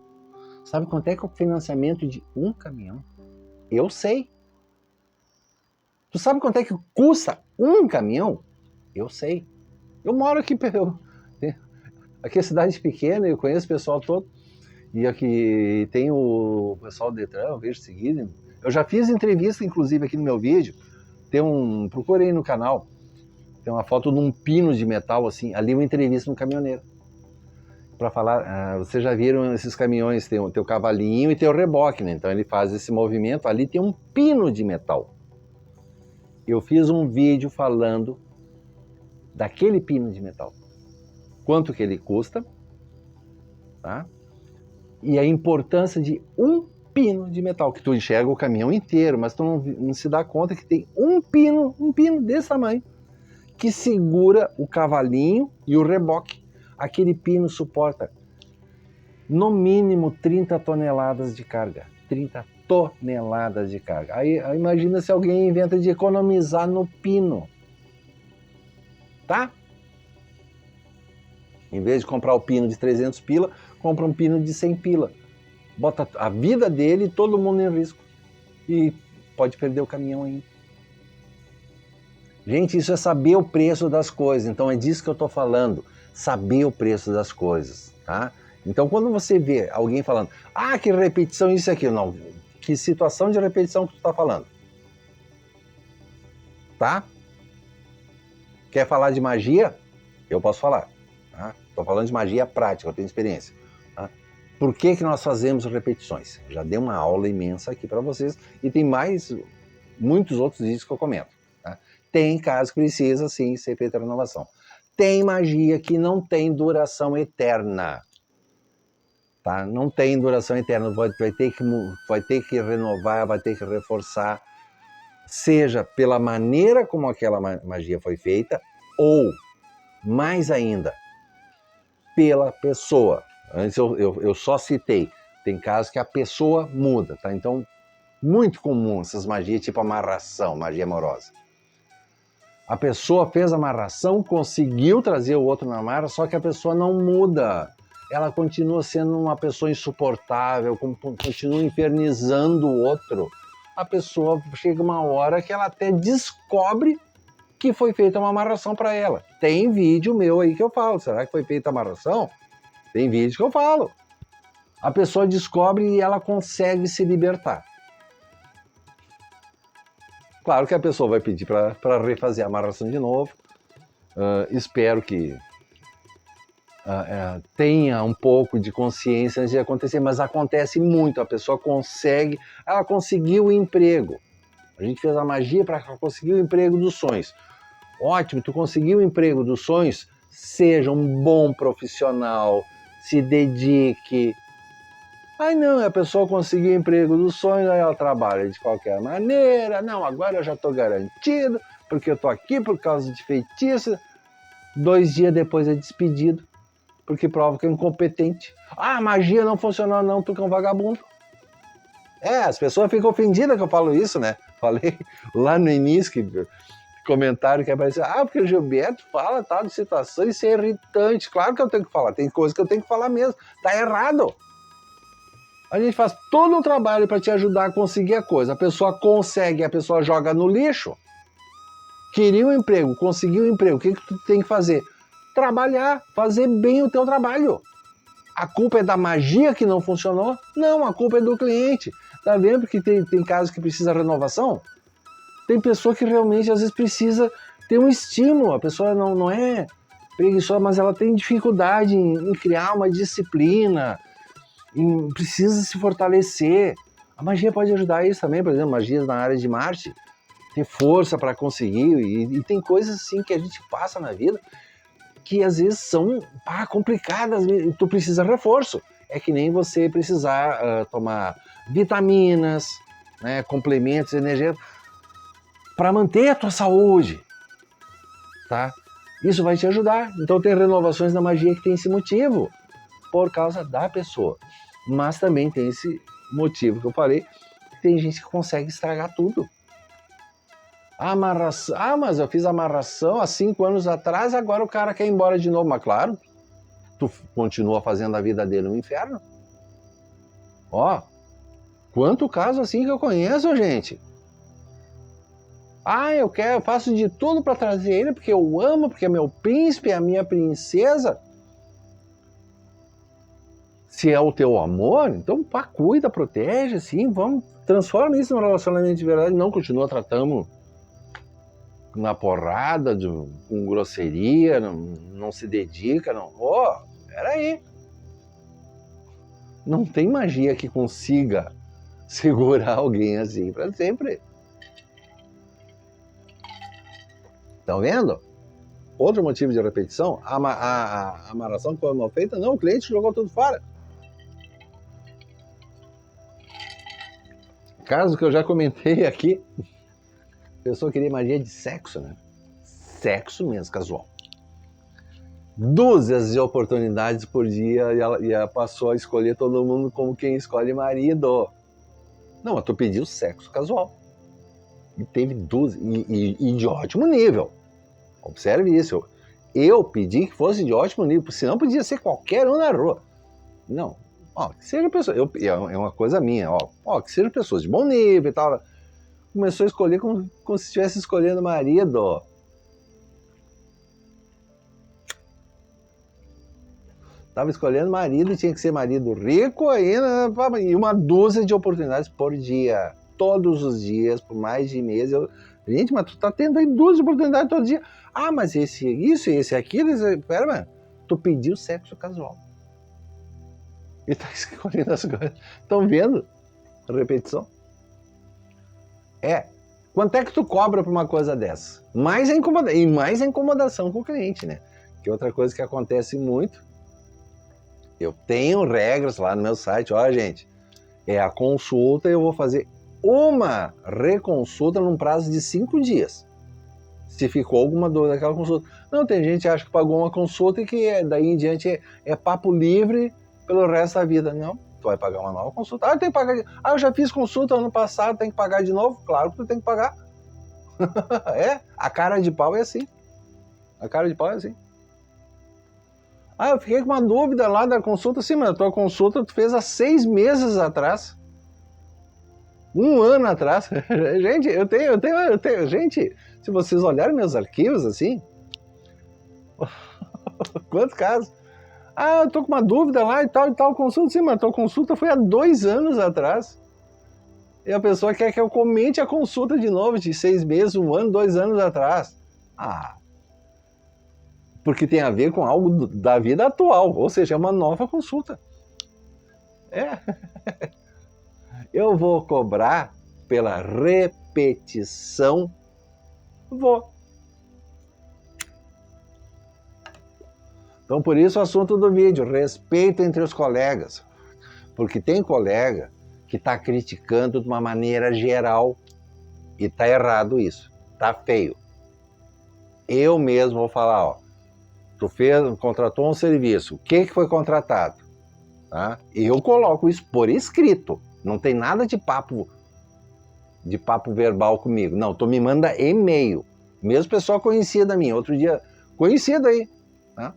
Sabe quanto é que é o financiamento de um caminhão? Eu sei. Tu sabe quanto é que custa um caminhão? Eu sei. Eu moro aqui, aqui é cidade pequena, eu conheço o pessoal todo. E aqui tem o pessoal do Detran, eu vejo seguido. Eu já fiz entrevista, inclusive, aqui no meu vídeo. Procurei no canal. Tem uma foto de um pino de metal, assim, ali uma entrevista no caminhoneiro. Para falar, vocês já viram esses caminhões, tem o cavalinho e tem o reboque, né? Então ele faz esse movimento, ali tem um pino de metal. Eu fiz um vídeo falando daquele pino de metal. Quanto que ele custa, tá? E a importância de um pino de metal, que tu enxerga o caminhão inteiro, mas tu não se dá conta que tem um pino desse tamanho, que segura o cavalinho e o reboque. Aquele pino suporta no mínimo 30 toneladas de carga. 30 toneladas de carga. Aí imagina se alguém inventa de economizar no pino. Tá? Em vez de comprar o pino de 300 pila, compra um pino de 100 pila. Bota a vida dele e todo mundo em risco. E pode perder o caminhão ainda. Gente, isso é saber o preço das coisas. Então é disso que eu estou falando. Saber o preço das coisas, tá? Então quando você vê alguém falando, ah, que repetição isso e aquilo, não. Que situação de repetição que tu está falando? Tá? Quer falar de magia? Eu posso falar. Tá? Estou falando de magia prática, eu tenho experiência. Tá? Por que nós fazemos repetições? Já dei uma aula imensa aqui para vocês e tem muitos outros vídeos que eu comento. Tá? Tem casos que precisa sim ser feita a renovação. Tem magia que não tem duração eterna. Tá? Não tem duração eterna, vai ter que renovar, vai ter que reforçar, seja pela maneira como aquela magia foi feita, ou, mais ainda, pela pessoa. Antes eu só citei, tem casos que a pessoa muda, tá? Então, muito comum essas magias tipo amarração, magia amorosa. A pessoa fez a amarração, conseguiu trazer o outro na amarra, só que a pessoa não muda. Ela continua sendo uma pessoa insuportável, continua infernizando o outro. A pessoa chega uma hora que ela até descobre que foi feita uma amarração para ela. Tem vídeo meu aí que eu falo, será que foi feita a amarração? Tem vídeo que eu falo. A pessoa descobre e ela consegue se libertar. Claro que a pessoa vai pedir para refazer a amarração de novo. Espero que tenha um pouco de consciência antes de acontecer, mas acontece muito. A pessoa consegue, ela conseguiu o emprego. A gente fez a magia para conseguir o emprego dos sonhos. Ótimo, tu conseguiu o emprego dos sonhos, seja um bom profissional, se dedique. Aí não, a pessoa conseguiu o emprego dos sonhos, aí ela trabalha de qualquer maneira. Não, agora eu já estou garantido, porque eu estou aqui por causa de feitiço. 2 dias depois é despedido, porque prova que é incompetente. Ah, a magia não funcionou não, tu que é um vagabundo. As pessoas ficam ofendidas que eu falo isso, né? Falei lá no início, comentário que apareceu, porque o Gilberto fala tal de situações, isso é irritante. Claro que eu tenho que falar, tem coisa que eu tenho que falar mesmo. Tá errado. A gente faz todo o trabalho para te ajudar a conseguir a coisa. A pessoa consegue, a pessoa joga no lixo. Queria um emprego, conseguiu um emprego. O que tu tem que fazer? Trabalhar, fazer bem o teu trabalho. A culpa é da magia que não funcionou? Não, a culpa é do cliente. Tá vendo que tem casos que precisa de renovação? Tem pessoa que realmente às vezes precisa ter um estímulo. A pessoa não é preguiçosa, mas ela tem dificuldade em criar uma disciplina, precisa se fortalecer. A magia pode ajudar isso também, por exemplo, magias na área de Marte, ter força para conseguir, e tem coisas assim que a gente passa na vida que às vezes são complicadas, e tu precisa de reforço. É que nem você precisar tomar vitaminas, né, complementos energéticos para manter a tua saúde, tá? Isso vai te ajudar. Então tem renovações na magia que tem esse motivo, por causa da pessoa. Mas também tem esse motivo que eu falei, tem gente que consegue estragar tudo. Amarração. Mas eu fiz amarração há 5 anos atrás, agora o cara quer ir embora de novo. Mas claro, tu continua fazendo a vida dele no inferno. Quanto caso assim que eu conheço, gente. Eu faço de tudo para trazer ele, porque eu amo, porque é meu príncipe, é a minha princesa. Se é o teu amor, então cuida, protege, sim, vamos, transforma isso num relacionamento de verdade, não continua tratando na porrada, com grosseria, não se dedica, não. Peraí. Não tem magia que consiga segurar alguém assim para sempre. Estão vendo? Outro motivo de repetição, a amarração que foi mal feita, não, o cliente jogou tudo fora. Caso que eu já comentei aqui, a pessoa queria magia de sexo, né? Sexo mesmo, casual. dúzias de oportunidades por dia e ela passou a escolher todo mundo como quem escolhe marido. Não, mas tu pediu sexo casual. E teve dúzias, e de ótimo nível. Observe isso. Eu pedi que fosse de ótimo nível, senão podia ser qualquer um na rua. Não. Ó, que seja pessoa. É uma coisa minha, ó. Que sejam pessoas de bom nível e tal. Começou a escolher como se estivesse escolhendo marido. Tava escolhendo marido e tinha que ser marido rico ainda, e uma dúzia de oportunidades por dia. Todos os dias, por mais de mês. Gente, mas tu tá tendo aí 2 oportunidades todo dia. Ah, mas esse aquilo, pera, mano. Tu pediu sexo casual. E tá escolhendo as coisas. Estão vendo? Repetição. Quanto é que tu cobra por uma coisa dessa? Mais a incomodação com o cliente, né? Que é outra coisa que acontece muito. Eu tenho regras lá no meu site. Ó, gente, é a consulta, eu vou fazer uma reconsulta num prazo de 5 dias. Se ficou alguma dúvida daquela consulta. Não, tem gente que acha que pagou uma consulta e que daí em diante é papo livre pelo resto da vida. Não, tu vai pagar uma nova consulta. Ah, tem que pagar. Eu já fiz consulta ano passado, tem que pagar de novo? Claro que tu tem que pagar. A cara de pau é assim. A cara de pau é assim. Ah, eu fiquei com uma dúvida lá da consulta. Sim, mas a tua consulta tu fez há 6 meses atrás. 1 ano atrás. Gente, eu tenho. Gente, se vocês olharem meus arquivos assim, quantos casos? Ah, eu tô com uma dúvida lá e tal consulta. Sim, mas a tua consulta foi há 2 anos atrás. E a pessoa quer que eu comente a consulta de novo, de 6 meses, 1 ano, 2 anos atrás. Ah, porque tem a ver com algo da vida atual, ou seja, é uma nova consulta. Eu vou cobrar pela repetição. Vou. Então, por isso o assunto do vídeo, respeito entre os colegas. Porque tem colega que está criticando de uma maneira geral e está errado isso. Está feio. Eu mesmo vou falar, ó, tu contratou um serviço, o que foi contratado? Tá? Eu coloco isso por escrito. Não tem nada de papo verbal comigo. Não, tu me manda e-mail. Mesmo pessoa conhecida minha. Outro dia, conhecido aí. Tá?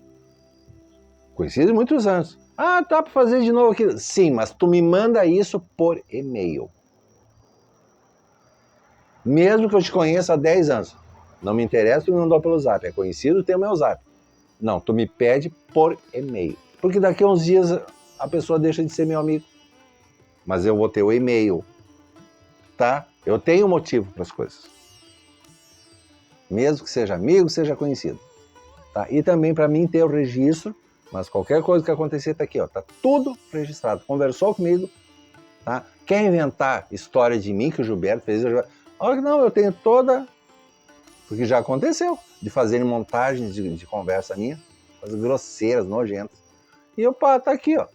Conhecido de muitos anos. Ah, tá para fazer de novo aquilo. Sim, mas tu me manda isso por e-mail. Mesmo que eu te conheça há 10 anos. Não me interessa, tu me mandou pelo zap. É conhecido, tem o meu zap. Não, tu me pede por e-mail. Porque daqui a uns dias a pessoa deixa de ser meu amigo. Mas eu vou ter o e-mail. Tá? Eu tenho motivo para as coisas. Mesmo que seja amigo, seja conhecido. Tá? E também para mim ter o registro, mas qualquer coisa que acontecer tá aqui, ó, tá tudo registrado. Conversou comigo, tá? Quer inventar história de mim que o Gilberto fez? Não, eu tenho toda, porque já aconteceu, de fazerem montagens de conversa minha, coisas grosseiras, nojentas. E tá aqui, ó.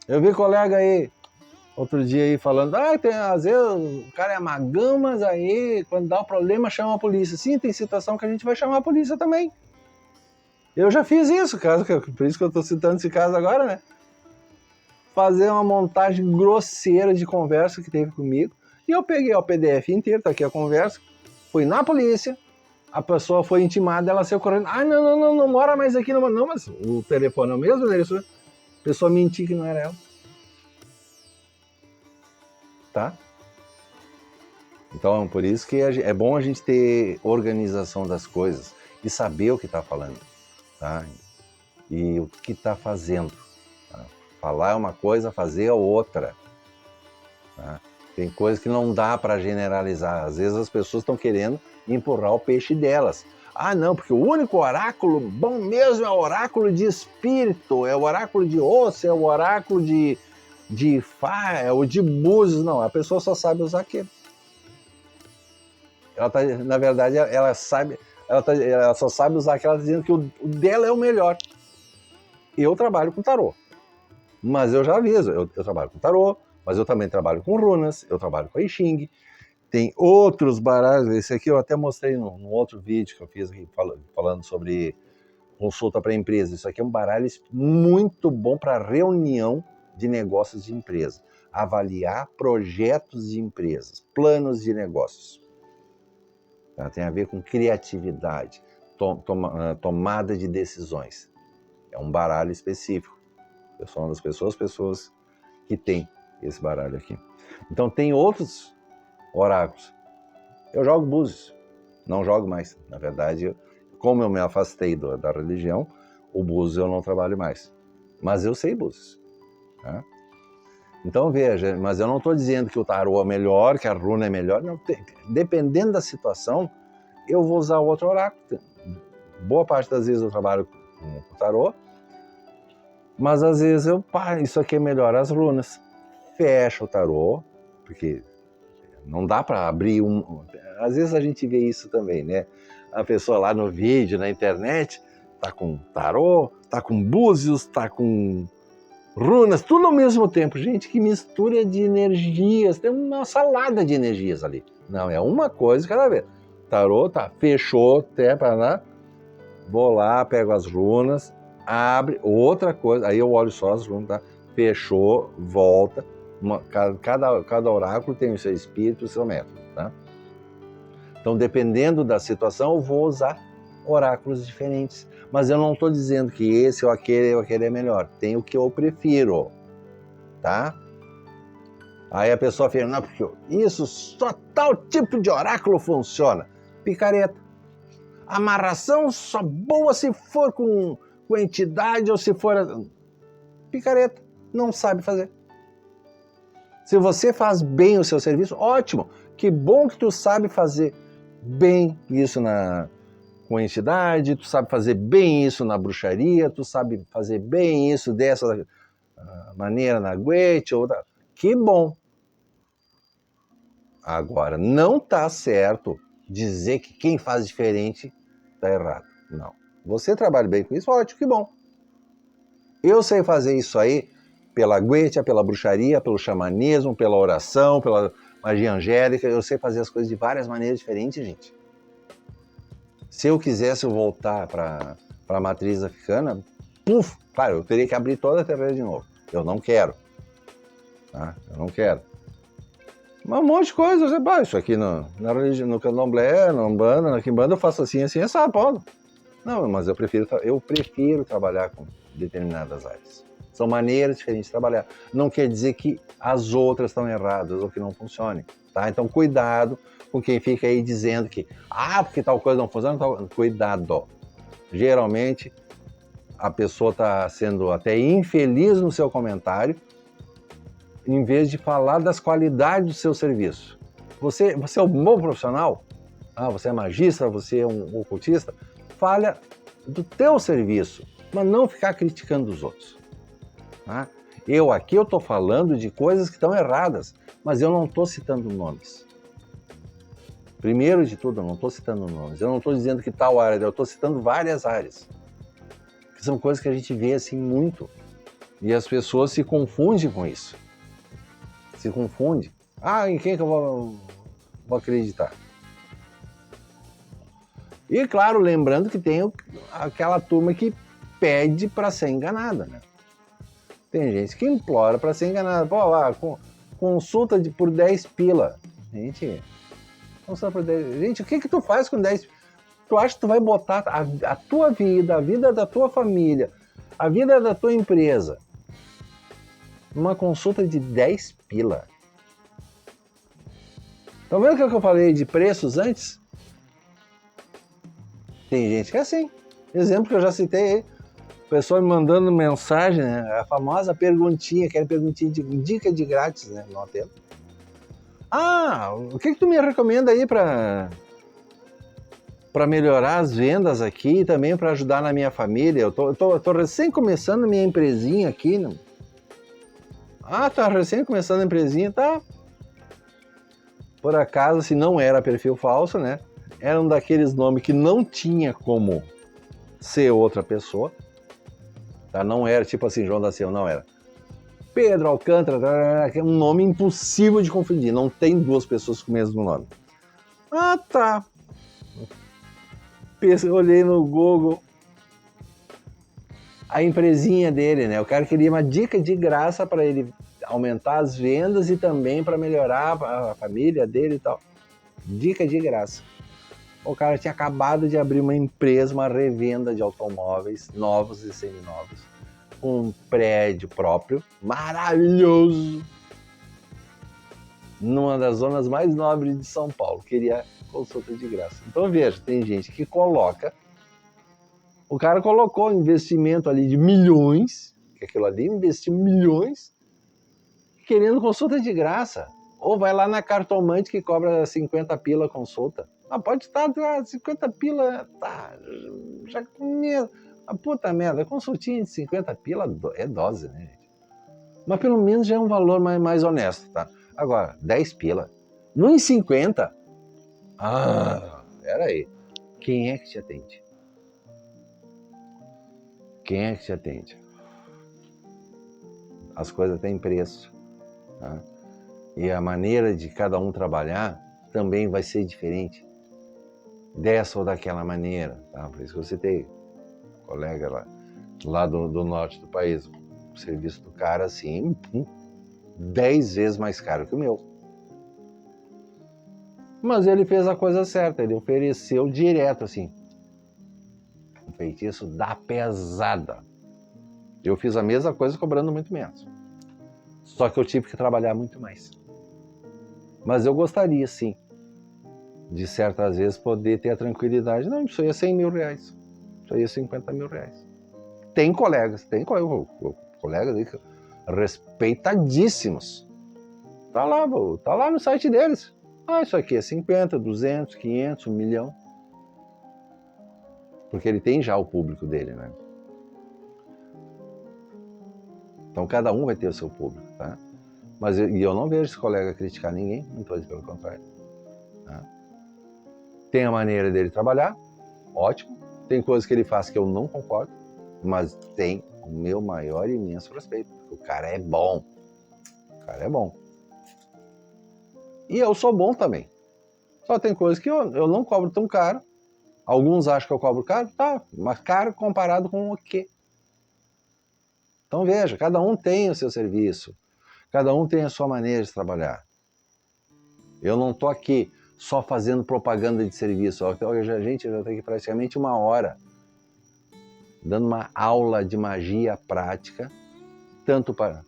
Eu vi colega aí, outro dia aí falando, às vezes o cara é magão, mas aí quando dá um problema chama a polícia. Sim, tem situação que a gente vai chamar a polícia também. Eu já fiz isso, por isso que eu estou citando esse caso agora, né? Fazer uma montagem grosseira de conversa que teve comigo. E eu peguei o PDF inteiro, tá aqui a conversa, fui na polícia, a pessoa foi intimada, ela saiu correndo. Não mora mais aqui. Não, mas o telefone é o mesmo, né? A pessoa mentiu que não era ela. Tá? Então, por isso que é bom a gente ter organização das coisas e saber o que está falando, tá? E o que está fazendo. Tá? Falar é uma coisa, fazer é outra. Tá? Tem coisas que não dá para generalizar. Às vezes as pessoas estão querendo empurrar o peixe delas. Ah, não, porque o único oráculo bom mesmo é o oráculo de espírito, é o oráculo de osso, é o oráculo de Fá, é o de Búzios. Não, a pessoa só sabe usar aquilo. Na verdade, ela só sabe usar aquela dizendo que o dela é o melhor. Eu trabalho com tarô, mas eu já aviso, eu trabalho com tarô, mas eu também trabalho com runas, eu trabalho com I Ching, tem outros baralhos, esse aqui eu até mostrei num outro vídeo que eu fiz aqui falando sobre consulta para empresa. Isso aqui é um baralho muito bom para reunião de negócios de empresa. Avaliar projetos de empresas, planos de negócios. Tá? Tem a ver com criatividade, tomada de decisões. É um baralho específico. Eu sou uma das pessoas que tem esse baralho aqui. Então tem outros oráculos. Eu jogo búzios, não jogo mais. Na verdade, como eu me afastei da religião, o búzios eu não trabalho mais. Mas eu sei búzios. Tá? Então veja, mas eu não estou dizendo que o tarô é melhor, que a runa é melhor. Não, dependendo da situação, eu vou usar outro oráculo. Boa parte das vezes eu trabalho com o tarô, mas às vezes isso aqui é melhor as runas. Fecha o tarô, porque não dá para abrir Às vezes a gente vê isso também, né? A pessoa lá no vídeo, na internet, tá com tarô, tá com búzios, tá com runas, tudo ao mesmo tempo. Gente, que mistura de energias, tem uma salada de energias ali. Não, é uma coisa cada vez. Tarô, tá, fechou, até para lá, vou lá, pego as runas, abre, outra coisa, aí eu olho só as runas, tá? Fechou, volta. Cada oráculo tem o seu espírito, o seu método, tá? Então, dependendo da situação, eu vou usar oráculos diferentes. Mas eu não estou dizendo que esse ou aquele é melhor. Tem o que eu prefiro, tá? Aí a pessoa fica, não, porque isso, só tal tipo de oráculo funciona. Picareta. Amarração só boa se for com entidade ou se for... Picareta. Não sabe fazer. Se você faz bem o seu serviço, ótimo. Que bom que tu sabe fazer bem isso com entidade, tu sabe fazer bem isso na bruxaria, tu sabe fazer bem isso dessa maneira na guete, que bom. Agora, não tá certo dizer que quem faz diferente tá errado. Não. Você trabalha bem com isso, ótimo, que bom. Eu sei fazer isso aí pela guetia, pela bruxaria, pelo xamanismo, pela oração, pela magia angélica, eu sei fazer as coisas de várias maneiras diferentes, gente. Se eu quisesse voltar para a matriz africana, claro, eu teria que abrir toda a terra de novo. Eu não quero. Tá? Eu não quero. Mas um monte de coisa, isso aqui na religião, no candomblé, na umbanda, na quimbanda, eu faço assim, pode. Não, mas eu prefiro trabalhar com determinadas áreas. São maneiras diferentes de trabalhar. Não quer dizer que as outras estão erradas ou que não funcionem, tá? Então, cuidado com quem fica aí dizendo que, porque tal coisa não funciona, cuidado. Geralmente, a pessoa está sendo até infeliz no seu comentário, em vez de falar das qualidades do seu serviço. Você é um bom profissional? Você é magista, você é um ocultista? Fale do teu serviço, mas não ficar criticando os outros. Tá? Eu estou falando de coisas que estão erradas, mas eu não estou citando nomes. Primeiro de tudo, eu não estou citando nomes. Eu não estou dizendo que tal área, eu estou citando várias áreas. Que são coisas que a gente vê assim muito. E as pessoas se confundem com isso. Se confundem. Em quem que eu vou acreditar? E claro, lembrando que tem aquela turma que pede para ser enganada, né? Tem gente que implora para ser enganada. Consulta por 10 pila. Gente, consulta por 10. Gente, o que tu faz com 10? Tu acha que tu vai botar a tua vida, a vida da tua família, a vida da tua empresa numa consulta de 10 pila? Tá vendo o que eu falei de preços antes? Tem gente que é assim. Exemplo que eu já citei aí. Pessoa me mandando mensagem, né? A famosa perguntinha, aquela perguntinha de dica de grátis, né? No hotel. O que tu me recomenda aí para melhorar as vendas aqui e também para ajudar na minha família? Eu tô recém começando minha empresinha aqui. Né? Tá recém começando a empresinha, tá? Por acaso, se não era perfil falso, né? Era um daqueles nomes que não tinha como ser outra pessoa. Tá? Não era tipo assim, João da Silva, não era. Pedro Alcântara, um nome impossível de confundir. Não tem duas pessoas com o mesmo nome. Tá. Olhei no Google. a empresinha dele, né? O cara queria uma dica de graça para ele aumentar as vendas e também para melhorar a família dele e tal. Dica de graça. O cara tinha acabado de abrir uma empresa, uma revenda de automóveis novos e seminovos, um prédio próprio, maravilhoso, numa das zonas mais nobres de São Paulo. Queria consulta de graça. Então veja, tem gente que coloca, o cara colocou um investimento ali de milhões, que aquilo ali investiu milhões, querendo consulta de graça. Ou vai lá na cartomante que cobra 50 pila a consulta. Ah, pode estar 50 pila, tá, já comeu. A puta merda, consultinha de 50 pila é dose, né, gente? Mas pelo menos já é um valor mais honesto, tá? Agora, 10 pila, 1,50? Ah, peraí. Quem é que te atende? Quem é que te atende? As coisas têm preço, tá? E a maneira de cada um trabalhar também vai ser diferente. Dessa ou daquela maneira, tá? Por isso que você tem um colega lá do norte do país, o serviço do cara, assim, 10 vezes mais caro que o meu. Mas ele fez a coisa certa, ele ofereceu direto, assim, um feitiço da pesada. Eu fiz a mesma coisa cobrando muito menos. Só que eu tive que trabalhar muito mais. Mas eu gostaria, sim, de certas vezes poder ter a tranquilidade. Não, isso aí é 100 mil reais. Isso aí é 50 mil reais. Tem colegas aí respeitadíssimos. Tá lá no site deles. Ah, isso aqui é 50, 200, 500, 1 milhão. Porque ele tem já o público dele, né? Então cada um vai ter o seu público, tá? Mas eu não vejo esse colega criticar ninguém, muito pelo contrário. Tá? Tem a maneira dele trabalhar, ótimo. Tem coisas que ele faz que eu não concordo, mas tem o meu maior e imenso respeito. O cara é bom. O cara é bom. E eu sou bom também. Só tem coisas que eu não cobro tão caro. Alguns acham que eu cobro caro, tá, mas caro comparado com o quê? Então veja, cada um tem o seu serviço. Cada um tem a sua maneira de trabalhar. Eu não estou aqui só fazendo propaganda de serviço. Hoje a gente já está aqui praticamente 1 hora dando uma aula de magia prática, tanto para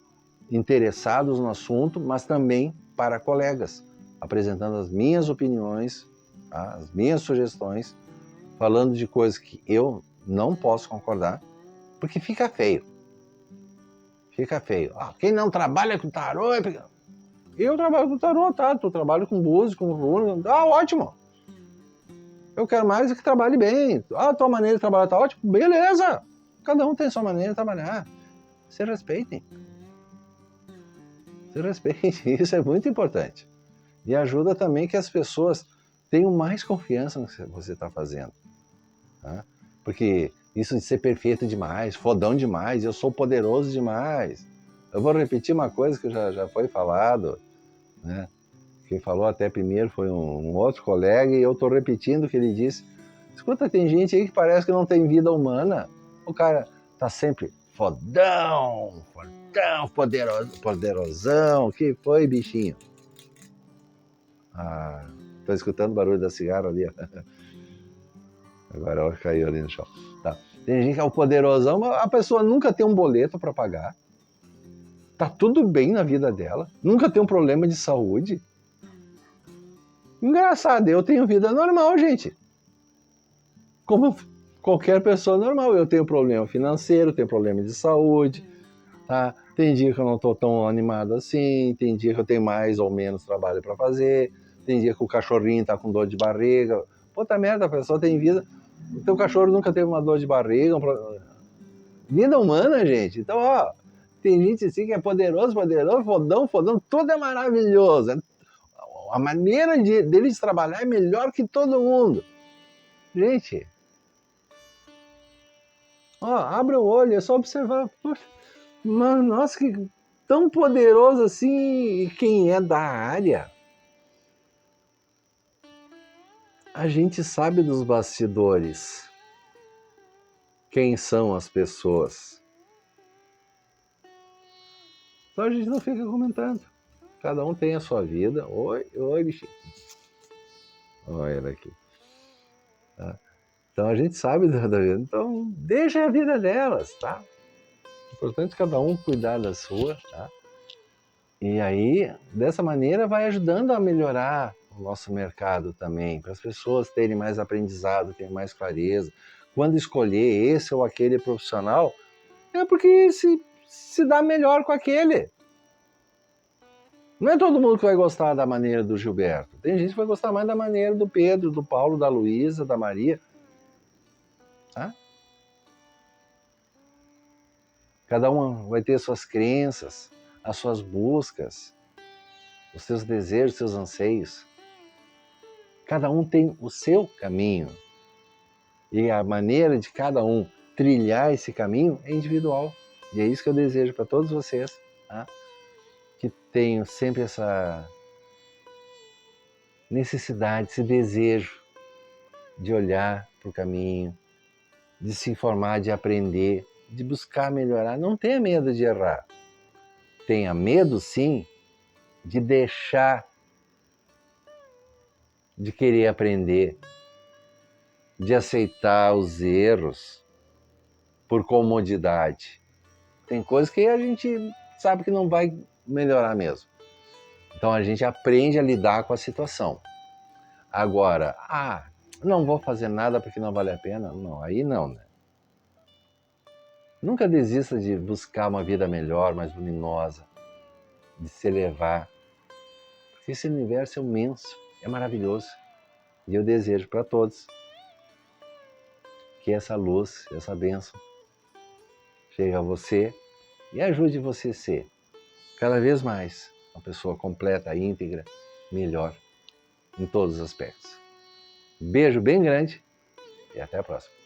interessados no assunto, mas também para colegas, apresentando as minhas opiniões, tá? As minhas sugestões, falando de coisas que eu não posso concordar, porque fica feio. Fica feio. Ah, quem não trabalha com tarô é... Eu trabalho com tarô, tá? Tu trabalho com búzios, com runa. Ah, ótimo. Eu quero mais que trabalhe bem. Ah, a tua maneira de trabalhar tá ótimo. Beleza. Cada um tem a sua maneira de trabalhar. Se respeitem. Se respeitem. Isso é muito importante. E ajuda também que as pessoas tenham mais confiança no que você está fazendo. Tá? Porque isso de ser perfeito demais, fodão demais, eu sou poderoso demais. Eu vou repetir uma coisa que já foi falado, né? Quem falou até primeiro foi um outro colega e eu estou repetindo o que ele disse. Escuta, tem gente aí que parece que não tem vida humana. O cara tá sempre fodão, poderosão. Que foi, bichinho? Ah, tô escutando o barulho da cigarra ali. Agora ela caiu ali no chão. Tá. Tem gente que é o poderosão, mas a pessoa nunca tem um boleto para pagar. Tá tudo bem na vida dela. Nunca tem um problema de saúde. Engraçado, eu tenho vida normal, gente. Como qualquer pessoa normal. Eu tenho problema financeiro, tenho problema de saúde. Tá? Tem dia que eu não tô tão animado assim. Tem dia que eu tenho mais ou menos trabalho para fazer. Tem dia que o cachorrinho tá com dor de barriga. Puta merda, a pessoa tem vida. O teu cachorro nunca teve uma dor de barriga. Vida humana, gente. Então, ó, tem gente assim que é poderoso, fodão, tudo é maravilhoso. A maneira deles trabalhar é melhor que todo mundo. Gente, ó, abre o olho, é só observar. Poxa, mano, nossa, que tão poderoso assim. E quem é da área, a gente sabe dos bastidores. quem são as pessoas. Então a gente não fica comentando. Cada um tem a sua vida. Oi, bichinho. Olha ela aqui. Tá? Então a gente sabe da vida. Então deixa a vida delas, tá? O importante é cada um cuidar da sua, tá? E aí, dessa maneira, vai ajudando a melhorar o nosso mercado também, para as pessoas terem mais aprendizado, terem mais clareza. Quando escolher esse ou aquele profissional, é porque se dá melhor com aquele. Não é todo mundo que vai gostar da maneira do Gilberto. Tem gente que vai gostar mais da maneira do Pedro, do Paulo, da Luísa, da Maria. Tá? Cada um vai ter suas crenças, as suas buscas, os seus desejos, os seus anseios. Cada um tem o seu caminho. E a maneira de cada um trilhar esse caminho é individual. E é isso que eu desejo para todos vocês. Tá? Que tenham sempre essa necessidade, esse desejo de olhar para o caminho, de se informar, de aprender, de buscar melhorar. Não tenha medo de errar. Tenha medo, sim, de deixar de querer aprender, de aceitar os erros por comodidade. Tem coisas que a gente sabe que não vai melhorar mesmo. Então a gente aprende a lidar com a situação. Agora, não vou fazer nada porque não vale a pena? Não, aí não, né? Nunca desista de buscar uma vida melhor, mais luminosa, de se elevar. Porque esse universo é imenso, é maravilhoso. E eu desejo para todos que essa luz, essa bênção, chegue a você e ajude você a ser cada vez mais uma pessoa completa, íntegra, melhor em todos os aspectos. Beijo bem grande e até a próxima.